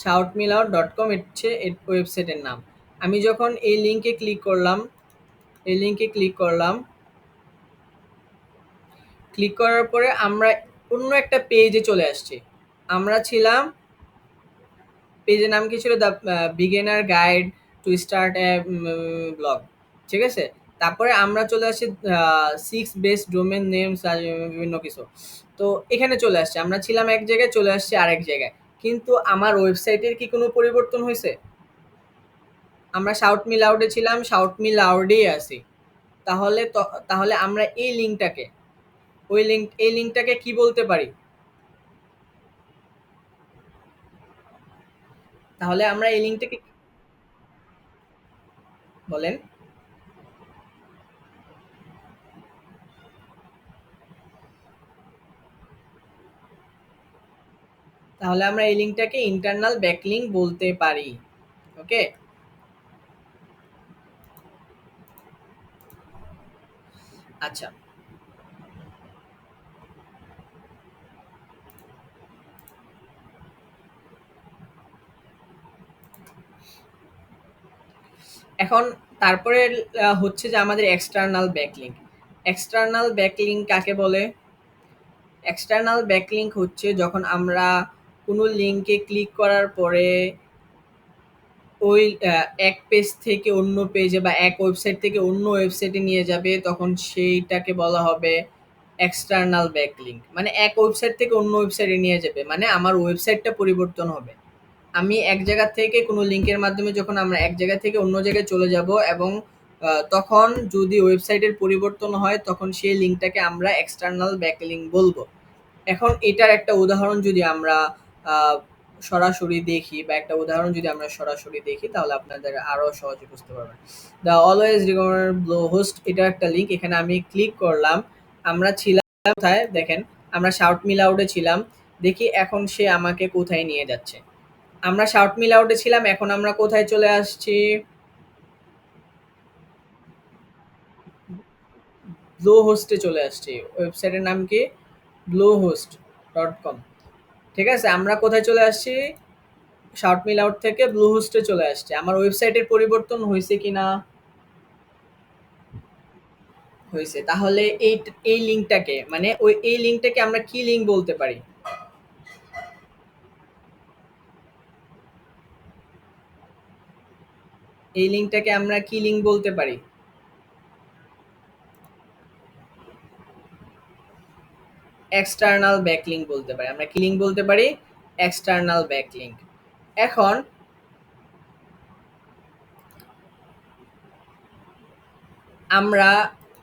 shoutmelout.com হচ্ছে এই ওয়েবসাইটের নাম। আমি যখন এই লিঙ্কে ক্লিক করলাম, এই লিঙ্কে ক্লিক করলাম, ক্লিক করার পরে আমরা অন্য একটা পেজে চলে আসছি। আমরা ছিলাম পেজের নাম কি ছিল? The beginner guide to start A blog. ঠিক আছে? তারপরে আমরা চলে আসি 6 বেস্ট ডোমেইন নেমস আর বিভিন্ন কিছু। তো এখানে চলে আসছি। আমরা ছিলাম এক জায়গায়, চলে আসছি আরেক জায়গায়। কিন্তু আমার ওয়েবসাইটের কি কোনো পরিবর্তন হইছে? আমরা শাউট মি লাউডে ছিলাম, শাউট মি লাউডেই আছি। তাহলে তাহলে আমরা এই লিঙ্কটাকে কি বলতে পারি? তাহলে আমরা এই লিঙ্কটাকে বলেন। তাহলে আমরা এই লিঙ্কটাকে ইন্টারনাল ব্যাকলিঙ্ক বলতে পারি। ওকে? আচ্ছা। এখন তারপরে হচ্ছে যে আমাদের এক্সটার্নাল ব্যাকলিঙ্ক। এক্সটার্নাল ব্যাকলিঙ্ক কাকে বলে? এক্সটার্নাল ব্যাকলিঙ্ক হচ্ছে যখন আমরা কোনো লিঙ্কে ক্লিক করার পরে ওই এক পেজ থেকে অন্য পেজে বা এক ওয়েবসাইট থেকে অন্য ওয়েবসাইটে নিয়ে যাবে, তখন সেইটাকে বলা হবে এক্সটার্নাল ব্যাকলিঙ্ক। মানে এক ওয়েবসাইট থেকে অন্য ওয়েবসাইটে নিয়ে যাবে, মানে আমার ওয়েবসাইটটা পরিবর্তন হবে। আমি এক জায়গা থেকে কোনো লিঙ্কের মাধ্যমে যখন আমরা এক জায়গা থেকে অন্য জায়গায় চলে যাব, এবং তখন যদি ওয়েবসাইটের পরিবর্তন হয়, তখন সেই লিঙ্কটাকে আমরা এক্সটার্নাল ব্যাকলিঙ্ক বলবো। এখন এটার একটা উদাহরণ যদি আমরা আহ, সরাসরি দেখি, বা একটা উদাহরণ যদি আমরা সরাসরি দেখি, তাহলে আপনাদের আরো সহজে বুঝতে পারবেন। The always recommended Bluehost, এটা একটা লিঙ্ক। এখানে আমি ক্লিক করলাম। আমরা ছিলাম কোথায় দেখেন? আমরা শাউট মি লাউডে ছিলাম। দেখি এখন সে আমাকে কোথায় নিয়ে যাচ্ছে। আমরা শাউট মি লাউডে ছিলাম, এখন আমরা কোথায় চলে আসছি? ব্লো হোস্টে চলে আসছি। ওয়েবসাইটের নাম কি? bluehost.com। ঠিক আছে? আমরা কোথায় চলে আসছি? শাউট মি লাউড থেকে ব্লু হোস্টে চলে আসছে। আমার ওয়েবসাইটের পরিবর্তন হয়েছে কিনা? হয়েছে। তাহলে এই লিঙ্কটাকে, মানে এই লিঙ্কটাকে আমরা কি লিঙ্ক বলতে পারি? এই লিঙ্কটাকে আমরা কি লিঙ্ক বলতে পারি? এক্সটার্নাল ব্যাকলিঙ্ক বলতে পারি। আমরা কি লিঙ্ক বলতে পারি? External backlink. এখন আমরা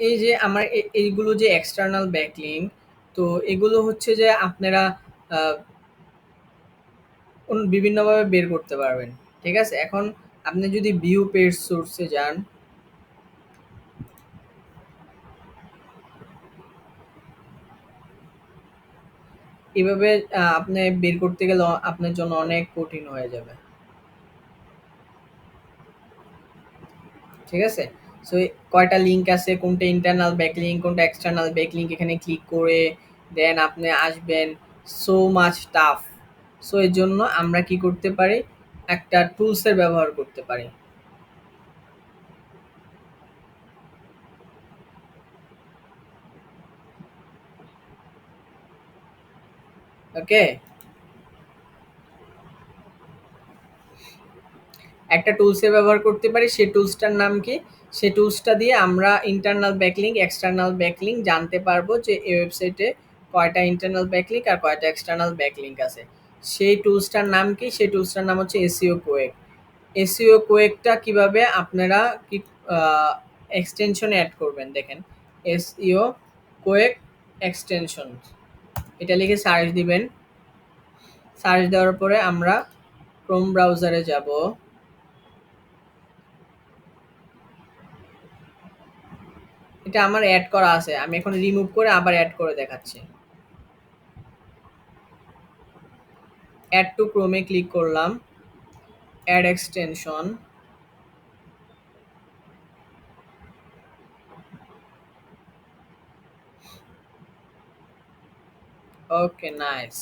এই যে আমার এইগুলো যে এক্সটার্নাল ব্যাকলিঙ্ক, তো এগুলো হচ্ছে যে আপনারা আহ, বিভিন্নভাবে বের করতে পারবেন। ঠিক আছে? এখন আপনি যদি ভিউ পেজ সোর্সে যান, এভাবে আপনি বের করতে গেলে আপনার জন্য অনেক কঠিন হয়ে যাবে। ঠিক আছে? সো কয়টা লিঙ্ক আছে, কোনটা ইন্টারনাল ব্যাকলিঙ্ক, কোনটা এক্সটার্নাল ব্যাকলিঙ্ক, এখানে ক্লিক করে দেন আপনি আসবেন। So much tough. সো এর জন্য আমরা কি করতে পারি? একটা টুলসের ব্যবহার করতে পারি। ওকে? একটা টুলসের ব্যবহার করতে পারি। সেই টুলসটার নাম কি? সেই টুলসটা দিয়ে আমরা ইন্টারনাল ব্যাকলিঙ্ক, এক্সটার্নাল ব্যাকলিঙ্ক জানতে পারবো যে এই ওয়েবসাইটে কয়টা ইন্টারনাল ব্যাকলিঙ্ক আর কয়টা এক্সটার্নাল ব্যাকলিঙ্ক আছে। সেই টুলসটার নাম কি? সেই টুলসটার নাম হচ্ছে এসইও কোয়েক। এসইও কোয়েকটা কিভাবে আপনারা কি এক্সটেনশনে অ্যাড করবেন দেখেন। এসইও কোয়েক এক্সটেনশন, এটা লিখে সার্চ দিবেন। সার্চ দেওয়ার পরে আমরা ক্রোম ব্রাউজারে যাব। এটা আমার অ্যাড করা আছে, আমি এখন রিমুভ করে আবার অ্যাড করে দেখাচ্ছি। অ্যাড টু ক্রোমে ক্লিক করলাম। Add extension. Okay, nice.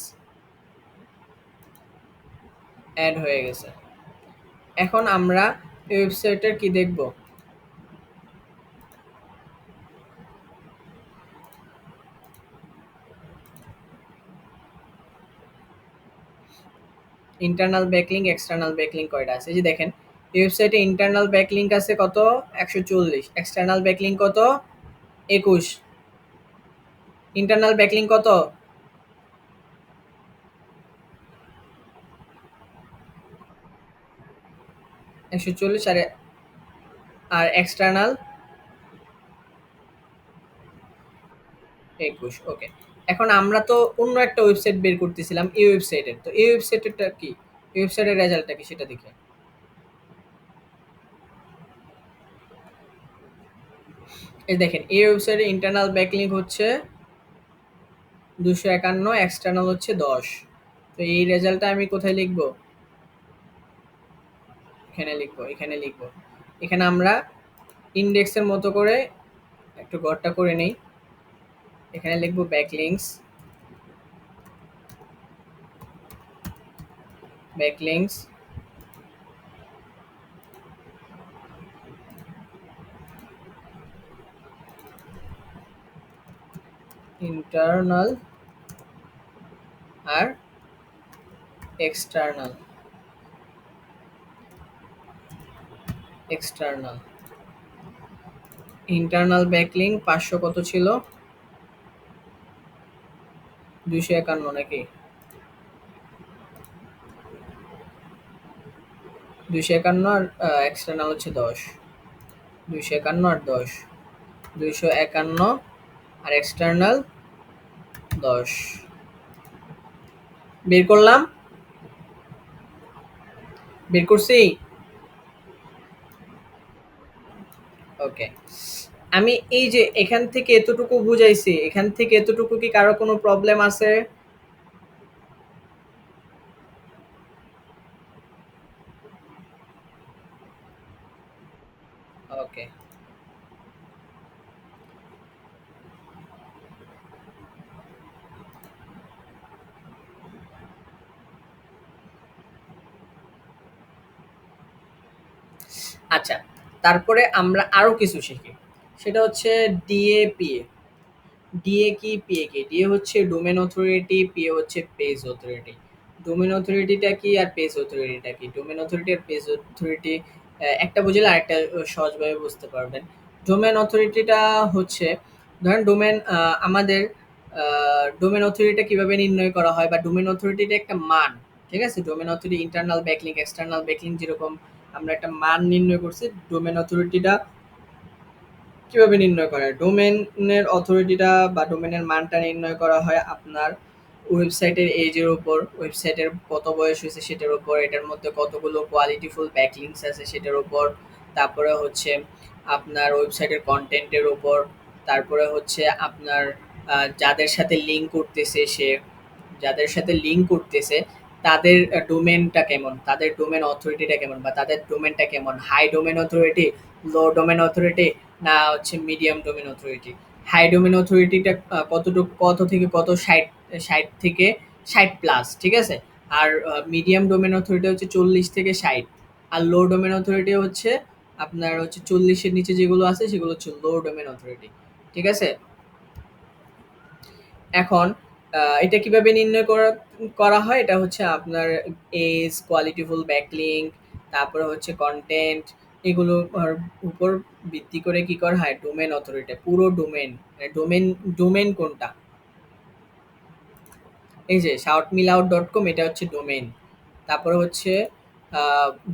Add হয়ে গেছে। এখন আমরা এই ওয়েবসাইটের কি দেখব? ইন্টারনাল ব্যাকলিঙ্ক, এক্সটার্নাল ব্যাকলিঙ্ক কয়টা আছে? এই যে দেখেন, এই ওয়েবসাইটে ইন্টারনাল ব্যাকলিঙ্ক আছে কত? 140। এক্সটার্নাল ব্যাকলিঙ্ক কত? 21। ইন্টারনাল ব্যাকলিঙ্ক কত? 140। আর এক্সটার্নাল 21। ওকে। এখন আমরা তো অন্য একটা ওয়েবসাইট বের করতেছিলাম এই ওয়েবসাইটের। তো এই ওয়েবসাইটেরটা কি? এই ওয়েবসাইটের রেজাল্টটা কি সেটা দেখি। এই দেখেন, এই ওয়েবসাইটে ইন্টারনাল ব্যাকলিঙ্ক হচ্ছে 251, এক্সটার্নাল হচ্ছে 10। তো এই রেজাল্টটা আমি কোথায় লিখবো? এখানে লিখবো, এখানে লিখবো। এখানে আমরা ইন্ডেক্সের মতো করে একটু গড়টা করে নেই। এখানে লিখবো ব্যাকলিঙ্কস, ব্যাকলিঙ্কস ইন্টারনাল আর এক্সটার্নাল, এক্সটার্নাল। ইন্টারনাল ব্যাকলিঙ্ক 500 কত ছিল? 251 নাকি? 251 আর এক্সটার্নাল হচ্ছে 10। 251 আর 10, 251 আর এক্সটার্নাল 10 বের করলাম। বের করছি। ওকে। আমি এই যে এখান থেকে এতটুকু বুঝাইছি, এখান থেকে এতটুকু কি কারো কোনো প্রবলেম আছে? ওকে। আচ্ছা, তারপরে আমরা আরো কিছু শিখি। সেটা হচ্ছে ডিএপিএ। ডিএ কি, পিএ কি? ডিএ হচ্ছে ডোমেন অথরিটি, পিএ হচ্ছে পেজ অথরিটি। ডোমেন অথরিটিটা কি আর পেজ অথরিটিটা কি? ডোমেন অথরিটি আর পেজ অথরিটি একটা বুঝলে আরেকটা সহজভাবে বুঝতে পারবেন। ডোমেন অথরিটিটা হচ্ছে, ধরেন ডোমেন, আমাদের ডোমেন অথরিটিটা কিভাবে নির্ণয় করা হয়, বা ডোমেন অথরিটিটা একটা মান। ঠিক আছে? Domain authority internal backlink, external backlink যেরকম আমরা একটা মান নির্ণয় করছি, ডোমেন অথরিটিটা কিভাবে নির্ণয় করা হয়? ডোমেনের অথরিটিটা বা ডোমেনের মানটা নির্ণয় করা হয় আপনার ওয়েবসাইটের এজের উপর, ওয়েবসাইটের কত বয়স হয়েছে সেটার উপর, এটার মধ্যে কতগুলো কোয়ালিটিফুল ব্যাকলিংস আছে সেটার উপর, তারপরে হচ্ছে আপনার ওয়েবসাইটের কন্টেন্টের উপর, তারপরে হচ্ছে আপনার যাদের সাথে লিঙ্ক করতেছে সে, যাদের সাথে লিঙ্ক করতেছে তাদের ডোমেনটা কেমন, তাদের ডোমেন অথরিটিটা কেমন, বা তাদের ডোমেনটা কেমন, high domain authority, low domain authority, না হচ্ছে medium domain authority. High domain অথরিটিটা কতটুকু, কত থেকে কত? 60, 60 থেকে 60 প্লাস, ঠিক আছে? আর মিডিয়াম ডোমেন অথরিটি হচ্ছে 40 থেকে 60। আর লো ডোমেন অথরিটি হচ্ছে আপনার হচ্ছে 40-এর নিচে যেগুলো আছে সেগুলো হচ্ছে লো ডোমেন অথরিটি। ঠিক আছে? এখন এটা কিভাবে নির্ণয় করা করা হয়? এটা হচ্ছে আপনার এজ, কোয়ালিটিফুল ব্যাকলিঙ্ক, তারপরে হচ্ছে কনটেন্ট, এগুলোর উপর ভিত্তি করে কি করা হয়? ডোমেন অথরিটি, পুরো ডোমেন, ডোমেন, ডোমেন কোনটা? এই যে shoutmeloud.com, এটা হচ্ছে ডোমেন। তারপরে হচ্ছে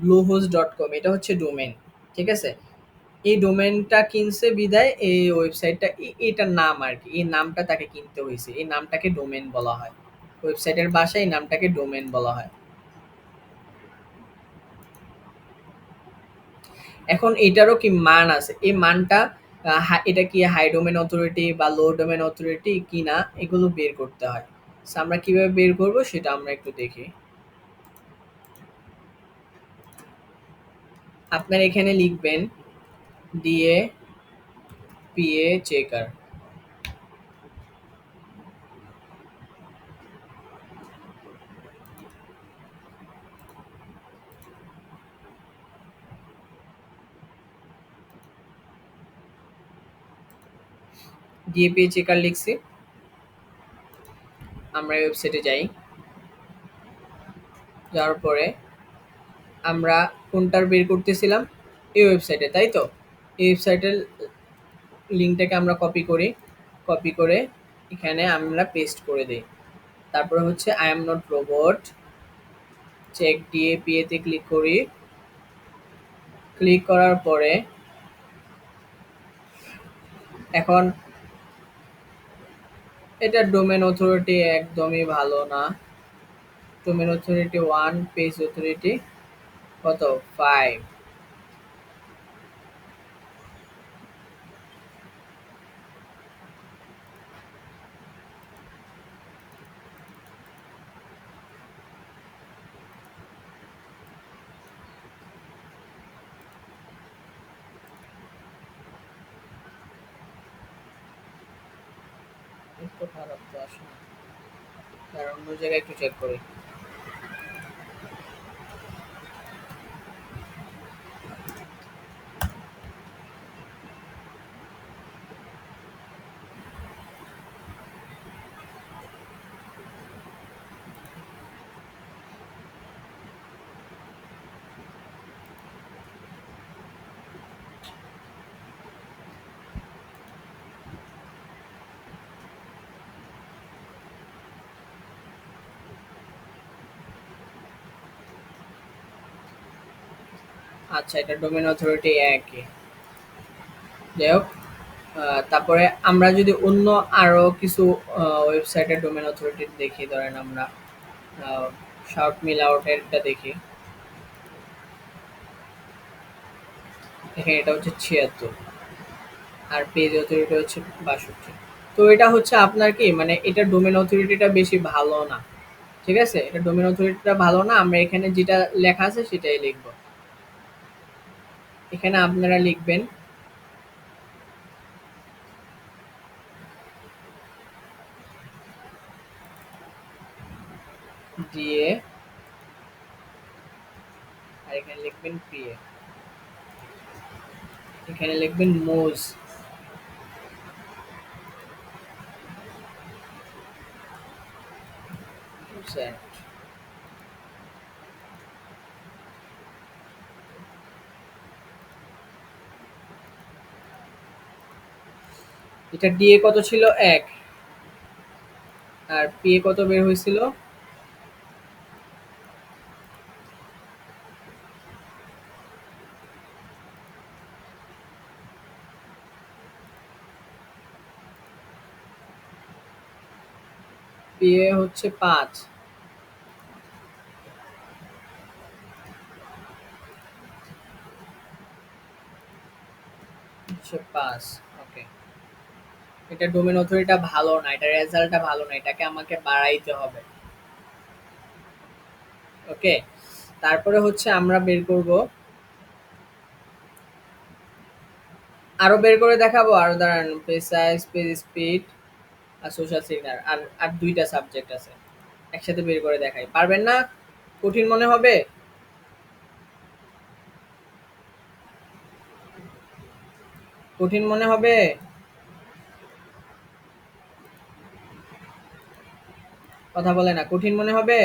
bluehost.com, এটা হচ্ছে ডোমেন। ঠিক আছে? এই ডোমেনটা কিনছে বিদায় এই ওয়েবসাইটটা, এটার নাম আর কি, এই নামটা তাকে কিনতে হয়েছে, এই নামটাকে ডোমেন বলা হয়। ওয়েবসাইটের ভাষায় এই নামটাকে ডোমেন বলা হয়। এখন এটারও কি মান আছে? এই মানটা এটা কি হাই ডোমেন অথরিটি বা লো ডোমেন অথরিটি কিনা, এগুলো বের করতে হয়। So, আমরা কিভাবে বের করব সেটা আমরা একটু দেখি। আপনার এখানে লিখবেন DA PA checker. DA PA checker লিখছি। আমরা ওয়েবসাইটে যাই, যাওয়ার পরে আমরা কোনটার বের করতেছিলাম, এই ওয়েবসাইটে, তাই তো? এই ওয়েবসাইটের লিঙ্কটাকে আমরা কপি করি, কপি করে এখানে আমরা পেস্ট করে দিই। তারপরে হচ্ছে I am not robot, check দিয়ে পিএতে ক্লিক করি। ক্লিক করার পরে এখন এটা ডোমেন অথরিটি একদমই ভালো না। ডোমেন অথরিটি 1, পেজ অথরিটি কত? 5। একটু খারাপ তো আসলে, আর অন্য জায়গায় একটু চেক করি। আচ্ছা, এটা ডোমেন অথরিটি একই। যাই হোক, তারপরে আমরা যদি অন্য আরো কিছু ওয়েবসাইটের ডোমেন অথরিটি দেখি, ধরেন আমরা শাউট মিল আউটেরটা দেখি। এখানে এটা হচ্ছে 76, আর পেজ অথরিটি হচ্ছে 62। তো এটা হচ্ছে আপনার কি, মানে এটা ডোমেন অথরিটিটা বেশি ভালো না। ঠিক আছে, এটা ডোমেন অথরিটিটা ভালো না, আমরা এখানে যেটা লেখা আছে সেটাই লিখবো। এখানে আপনারা লিখবেন ডিএ, আর এখানে লিখবেন পিএ, এখানে লিখবেন মোজ। এটা ডিএ কত ছিল? 1। আর পিএ কত বের হয়েছিল? পিএ হচ্ছে 5। হচ্ছে 5। ওকে, এটা ডোমেন অথরিটিটা ভালো না, এটা রেজাল্টটা ভালো না, এটাকে আমাকে বাড়াইতে হবে। ওকে, তারপরে হচ্ছে আমরা বের করব, আরো বের করে দেখাবো, আরো দাঁড়ান, পেজ সাইজ, পেজ স্পিড, আর সোশ্যাল সিগন্যাল, আর আর দুইটা সাবজেক্ট আছে, একসাথে বের করে দেখাই। পারবেন না? কঠিন মনে হবে? কঠিন মনে হবে? কথা বলে না, কঠিন মনে হবে?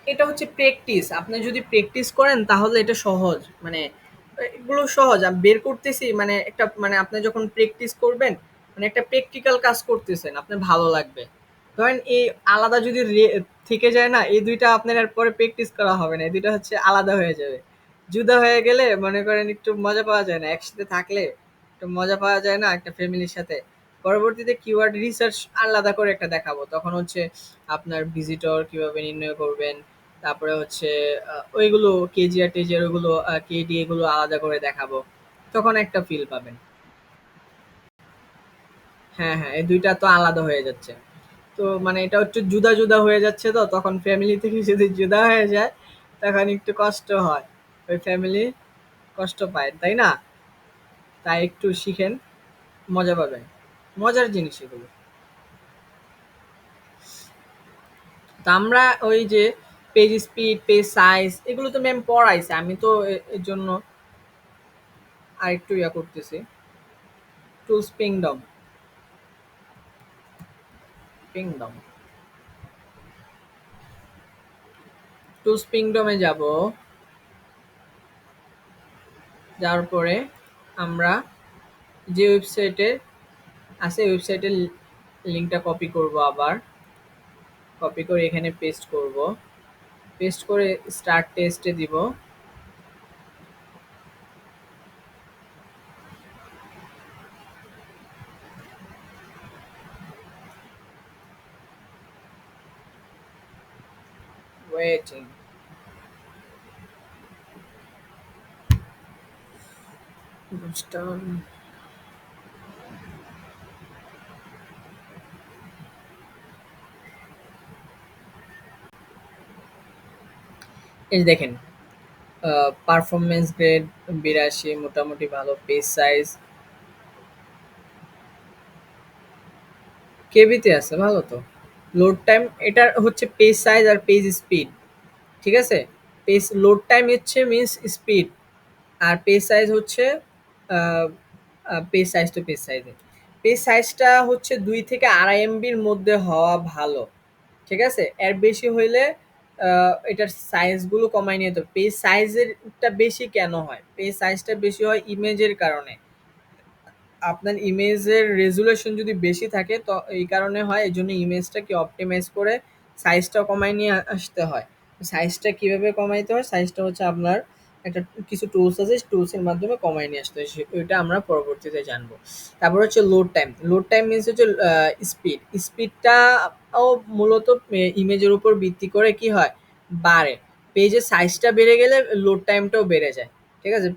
এটা হচ্ছে প্র্যাকটিস। আপনি যদি প্র্যাকটিস করেন তাহলে এটা সহজ। মানে এগুলো সহজ। আমি বের করতেছি, মানে একটা, মানে আপনি যখন প্র্যাকটিস করবেন, মানে একটা প্র্যাকটিক্যাল কাজ করতেছেন, আপনার ভালো লাগবে। ধরেন এই আলাদা যদি থেকে যায় না, এই দুইটা আপনার আর পরে প্র্যাকটিস করা হবে না। এই দুইটা হচ্ছে আলাদা হয়ে যাবে। জুদা হয়ে গেলে মনে করেন একটু মজা পাওয়া যায় না। একসাথে থাকলে একটু মজা পাওয়া যায় না একটা ফ্যামিলির সাথে। পরবর্তীতে কিওয়ার্ড রিসার্চ আলাদা করে একটা দেখাবো। তখন হচ্ছে আপনার ভিজিটর কিভাবে নির্ণয় করবেন, তারপরে হচ্ছে ওইগুলো কেজিআর টেজিআর ওগুলো, কেডি এগুলো আলাদা করে দেখাবো। তখন একটা ফিল পাবেন। হ্যাঁ, হ্যাঁ, এই দুইটা তো আলাদা হয়ে যাচ্ছে। তো মানে এটা একটু জুদা জুদা হয়ে যাচ্ছে, তো তখন ফ্যামিলি থেকে যদি জুদা হয়ে যায় তখন একটু কষ্ট হয়। ওই ফ্যামিলি কষ্ট পায়, তাই না? তাই একটু শিখেন, মজা পাবেন। মজার জিনিস এগুলো। তো আমরা ওই যে পেজ স্পিড, পেজ সাইজ এগুলো তো ম্যাম পড়াইছে। আমি তো এর জন্য আরেকটু ইয়া করতেছি। টুলস পিংডম, পিংডম। টুলস কিংডমে যাব। যাওয়ার পরে আমরা যে ওয়েবসাইটে আছে ওয়েবসাইটের লিঙ্কটা কপি করব, আবার কপি করে এখানে পেস্ট করব। পেস্ট করে স্টার্ট টেস্টে দিব। ওয়েটিং। এই যে দেখেন, পারফরমেন্স গ্রেড 82, মোটামুটি ভালো। পেজ সাইজ কেবিতে আছে, ভালো তো। লোড টাইম, এটা হচ্ছে পেজ সাইজ আর পেজ স্পিড, ঠিক আছে? পেজ লোড টাইম হচ্ছে মিন্স স্পিড, আর পেজ সাইজ হচ্ছে পেজ সাইজ তো পেজ সাইজে। পেজ সাইজটা হচ্ছে 2 থেকে 2.5 MBর মধ্যে হওয়া ভালো, ঠিক আছে? এর বেশি হইলে এটার সাইজগুলো কমায় নিয়ে। তো পেজ সাইজেরটা বেশি কেন হয়? পেজ সাইজটা বেশি হয় ইমেজের কারণে। আপনার ইমেজের রেজুলেশন যদি বেশি থাকে তো এই কারণে হয়, এই জন্য ইমেজটাকে অপটিমাইজ করে সাইজটা কমায় নিয়ে আসতে হয়। সাইজটা কিভাবে কমাইতে হয়? সাইজটা হচ্ছে আপনার একটা কিছু টুলস আছে, টুলসের মাধ্যমে কমায় নিয়ে আসতে হয়, ওইটা আমরা পরবর্তীতে জানবো। তারপর হচ্ছে load time. Load time means হচ্ছে স্পিড। স্পিডটাও মূলত ইমেজের উপর ভিত্তি করে কি হয়, বাড়ে। পেজের সাইজটা বেড়ে গেলে লোড টাইমটাও বেড়ে যায়, ঠিক আছে?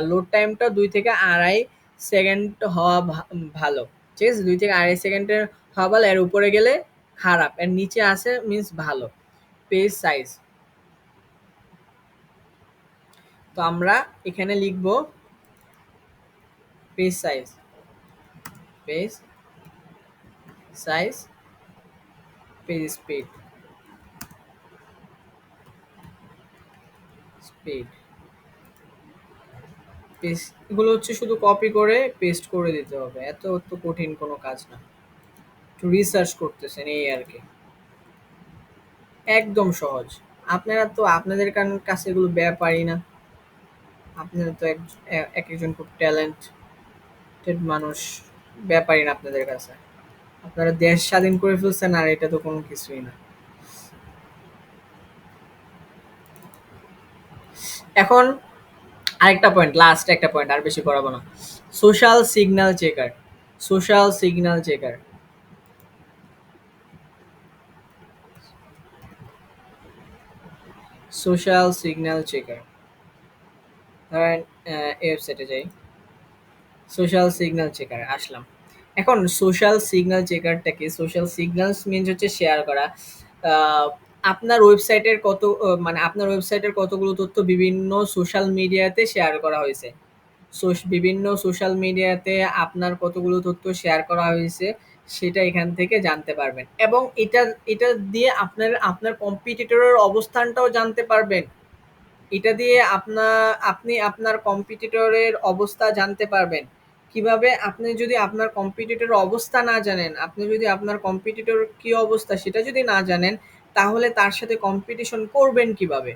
লোড টাইমটা 2 থেকে 2.5 সেকেন্ড হওয়া ভালো, ঠিক আছে? 2 থেকে 2.5 সেকেন্ডের হওয়া ভালো। এর উপরে গেলে খারাপ, এর নিচে আসে মিন্স ভালো। পেজ সাইজ, তো আমরা এখানে লিখব page size, page size, page speed, speed. Page এগুলো হচ্ছে শুধু কপি করে পেস্ট করে দিতে হবে, এত তো কঠিন কোনো কাজ না। একটু রিসার্চ করতেছেন এই আর কি, একদম সহজ। আপনারা তো আপনাদের কাছে এগুলো ব্যাপারই না। আপনারা তো এক একজন খুব ট্যালেন্টেড মানুষ, ব্যাপারই না আপনাদের কাছে। আপনারা দেশ স্বাধীন করে ফেলছেন, আর এটা তো কোনো কিছুই না। এখন আরেকটা পয়েন্ট, লাস্ট একটা পয়েন্ট, আর বেশি করাবো না। Social signal checker. Social signal checker, social signal checker. ধরেন এই ওয়েবসাইটে যাই, সোশ্যাল সিগন্যাল চেকার আসলাম। এখন সোশ্যাল সিগন্যাল চেকারটাকে, সোশ্যাল সিগন্যালস মিনস হচ্ছে শেয়ার করা। আহ, আপনার ওয়েবসাইটের মানে আপনার ওয়েবসাইটের কতগুলো তথ্য বিভিন্ন সোশ্যাল মিডিয়াতে শেয়ার করা হয়েছে। বিভিন্ন সোশ্যাল মিডিয়াতে আপনার কতগুলো তথ্য শেয়ার করা হয়েছে সেটা এখান থেকে জানতে পারবেন, এবং এটা দিয়ে আপনার আপনার কম্পিটিটরের অবস্থানটাও জানতে পারবেন। এটা দিয়ে আপনি আপনার কম্পিটিটরের অবস্থা জানতে পারবেন। কিভাবে? আপনি যদি আপনার কম্পিটিটরের অবস্থা না জানেন, আপনি যদি আপনার কম্পিটিটর কি অবস্থা সেটা যদি না জানেন, তাহলে তার সাথে কম্পিটিশন করবেন কিভাবে?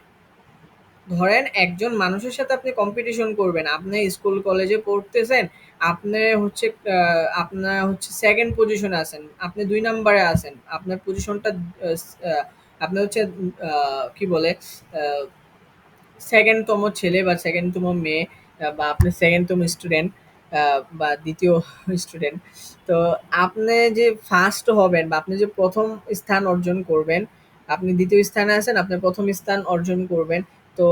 ধরেন একজন মানুষের সাথে আপনি কম্পিটিশন করবেন, আপনি স্কুল কলেজে পড়তেছেন, আপনি হচ্ছে আপনার হচ্ছে সেকেন্ড পজিশনে আছেন, আপনি 2 নম্বরে আছেন, আপনার পজিশনটা আপনার হচ্ছে কি বলে, সেকেন্ডতম ছেলে বা সেকেন্ডতম মেয়ে, বা আপনি সেকেন্ডতম স্টুডেন্ট বা দ্বিতীয় স্টুডেন্ট। তো আপনি যে ফার্স্ট হবেন বা আপনি যে প্রথম স্থান অর্জন করবেন, আপনি দ্বিতীয় স্থানে আছেন, আপনি প্রথম স্থান অর্জন করবেন। তো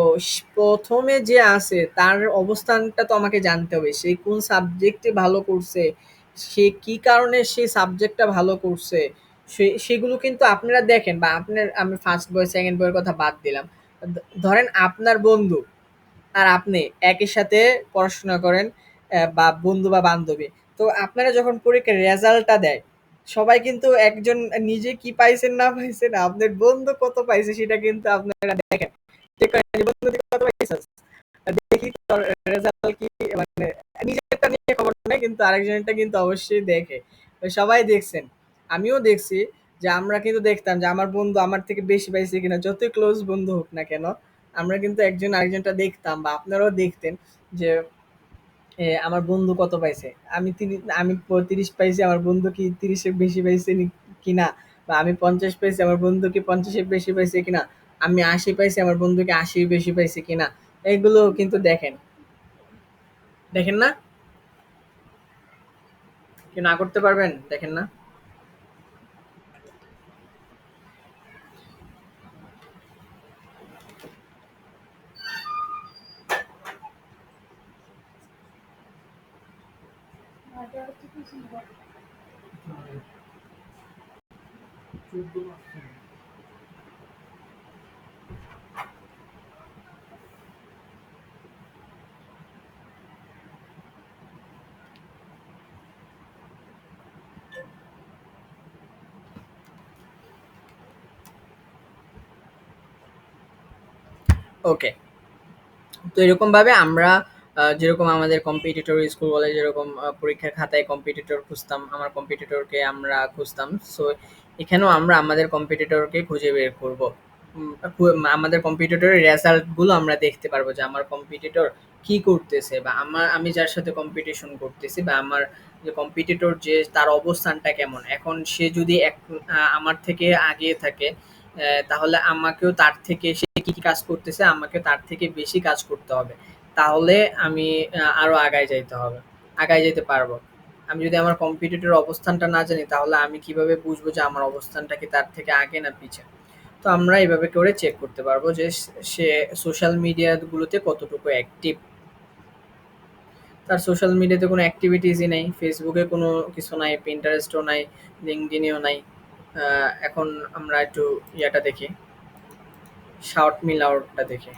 প্রথমে যে আছে তার অবস্থানটা তো আমাকে জানতে হবে, সে কোন সাবজেক্টে ভালো করছে, সে কি কারণে সে সাবজেক্টটা ভালো করছে, সেগুলো কিন্তু আপনারা দেখেন। বা আপনার, আমি ফার্স্ট বয় সেকেন্ড বয়ের কথা বাদ দিলাম, ধরেন আপনার বন্ধু আর আপনি একই সাথে পড়াশোনা করেন, বা বন্ধু বা বান্ধবী। তো আপনারা যখন পরীক্ষার রেজাল্টটা দেয়, সবাই কিন্তু একজন নিজে কি পাইছেন না পাইছেন, আপনার বন্ধু কত পাইছে সেটা কিন্তু আপনারা দেখেন। চেক করেন যে বন্ধু তুই কত পাইছিস, দেখি তোর রেজাল্ট কি। মানে নিজেরটা নিয়ে খবর নেই, কিন্তু আরেকজনেরটা কিন্তু অবশ্যই দেখে। তো সবাই দেখছেন, আমিও দেখছি যে আমরা কিন্তু দেখতাম যে আমার বন্ধু আমার থেকে বেশি পাইছে কিনা, যতই ক্লোজ বন্ধু হোক না কেন, আমরা কিন্তু একজন আরেকজনটা দেখতাম বা আপনারাও দেখতেন যে আমার বন্ধু কত পাইছে, আমি ৩৫ পাইছি, আমার বন্ধু কি ৩০-এর বেশি পাইছে কিনা, বা আমি ৫০ পাইছি, আমার বন্ধু কি ৫০-এর বেশি পাইছে কিনা, আমি ৮০ পাইছি, আমার বন্ধু কি ৮০ বেশি পাইছে কিনা, এগুলো কিন্তু দেখেন, দেখেন না? কি না করতে পারবেন? দেখেন না? ওকে। তো এরকম ভাবে আমরা যেরকম আমাদের কম্পিটিটর স্কুল বলে যেরকম পরীক্ষার খাতায় কম্পিটিটর খুঁজতাম, আমার কম্পিটিটরকে আমরা খুঁজতাম, সো এখানেও আমরা আমাদের কম্পিটিটরকে খুঁজে বের করব। আমাদের কম্পিটিটরের রেজাল্টগুলো আমরা দেখতে পারবো যে আমার কম্পিটিটর কি করতেছে, বা আমি যার সাথে কম্পিটিশন করতেছি, বা আমার যে কম্পিটিটর যে তার অবস্থানটা কেমন এখন, সে যদি আমার থেকে আগে থাকে, তাহলে আমাকেও তার থেকে সে কি কি কাজ করতেছে আমাকে তার থেকে বেশি কাজ করতে হবে, তাহলে আমি আরো আগায় যাইতে হবে, আগায় যেতে পারবো। আমি যদি আমার কম্পিটিটর অবস্থানটা না জানি, তাহলে আমি কিভাবে বুঝবো যে আমার অবস্থানটা কি তার থেকে আগে না পিছে? তো আমরা এভাবে করে চেক করতে পারবো যে সে সোশ্যাল মিডিয়া গুলোতে কতটুকু অ্যাক্টিভ। তার সোশ্যাল মিডিয়াতে কোনো অ্যাক্টিভিটিসই নেই, ফেসবুকে কোনো কিছু নাই, পিন্টারেস্টও নাই, লিঙ্কডিনেও নাই। এখন আমরা একটু ইয়াটা দেখি, শাউট মিল আউটটা দেখি।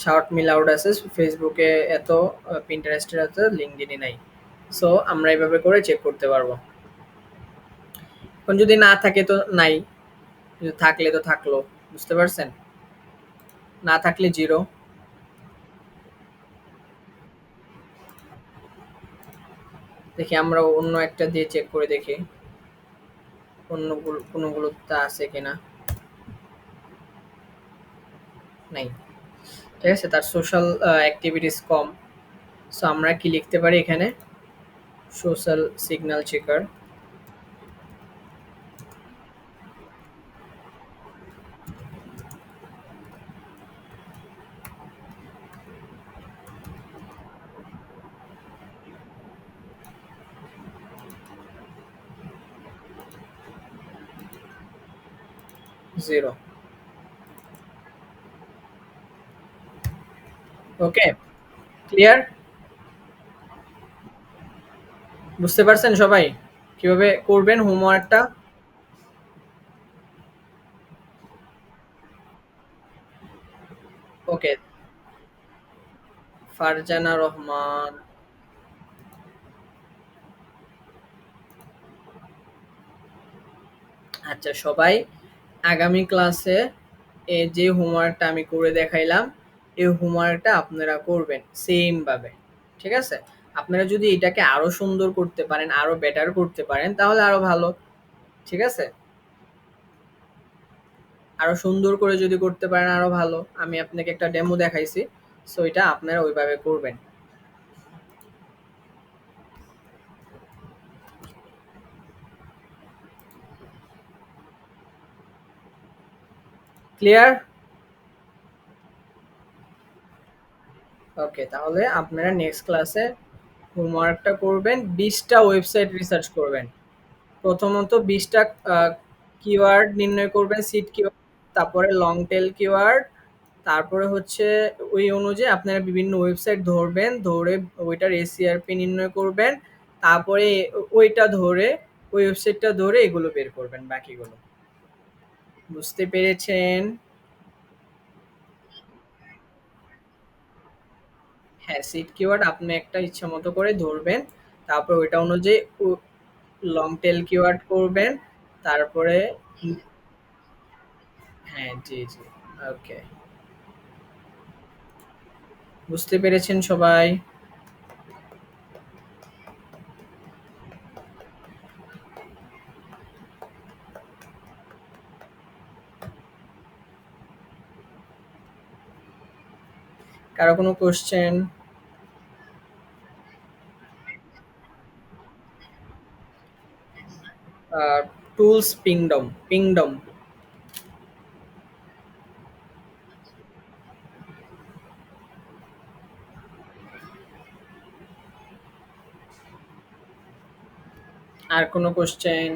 শাউট মিল আউট আছে ফেসবুকে, এত পিন্টারেস্টের এত, লিঙ্কডিনে নাই। সো আমরা এভাবে করে চেক করতে পারবো। এখন যদি না থাকে তো নাই, যদি থাকলে তো থাকলো। বুঝতে পারছেন? না থাকলে জিরো। দেখি আমরা অন্য একটা দিয়ে চেক করে দেখি অন্যগুলো কোনগুলোতে আছে কিনা। নাই। ঠিক আছে, তার সোশ্যাল অ্যাক্টিভিটিস কম। সো আমরা কি লিখতে পারি এখানে? Social signal checker. 0। ওকে, ক্লিয়ার? বুঝতে পারছেন সবাই কিভাবে করবেন হোমওয়ার্কটা? ওকে, ফারজানা রহমান। আচ্ছা সবাই, আগামী ক্লাসে যে হোমওয়ার্কটা আমি করে দেখাইলাম, এই হোমওয়ার্কটা আপনারা করবেন সেম ভাবে। ঠিক আছে? আপনারা যদি এটাকে আরো সুন্দর করতে পারেন, আরো বেটার করতে পারেন, তাহলে আরো ভালো। ঠিক আছে? আরো সুন্দর করে যদি করতে পারেন আরো ভালো। আমি আপনাকে একটা ডেমো দেখাইছি, সো এটা আপনারা ওইভাবে করবেন। ক্লিয়ার? ওকে, তাহলে আপনারা নেক্সট ক্লাসে হোমওয়ার্কটা করবেন, 20টা ওয়েবসাইট রিসার্চ করবেন। প্রথমত 20টা কিওয়ার্ড নির্ণয় করবেন, সিড কিওয়ার্ড, তারপরে লং টেল কিওয়ার্ড, তারপরে হচ্ছে ওই অনুযায়ী আপনারা বিভিন্ন ওয়েবসাইট ধরবেন, ধরে ওইটার এসিআরপি নির্ণয় করবেন, তারপরে ওইটা ধরে ওই ওয়েবসাইটটা ধরে এগুলো বের করবেন বাকিগুলো। বুঝতে পেরেছেন? হ্যাঁ, সিড কিওয়ার্ড আপনি একটা ইচ্ছা মতো করে ধরবেন, তারপর ওইটা অনুযায়ী লং টেল কিওয়ার্ড করবেন, তারপরে জি, জি। ওকে। বুঝতে পেরেছেন সবাই? কারো কোনো কোয়েশ্চেন? আ টুলস পিংডম, পিংডম। আর কোনো কোয়েশ্চেন?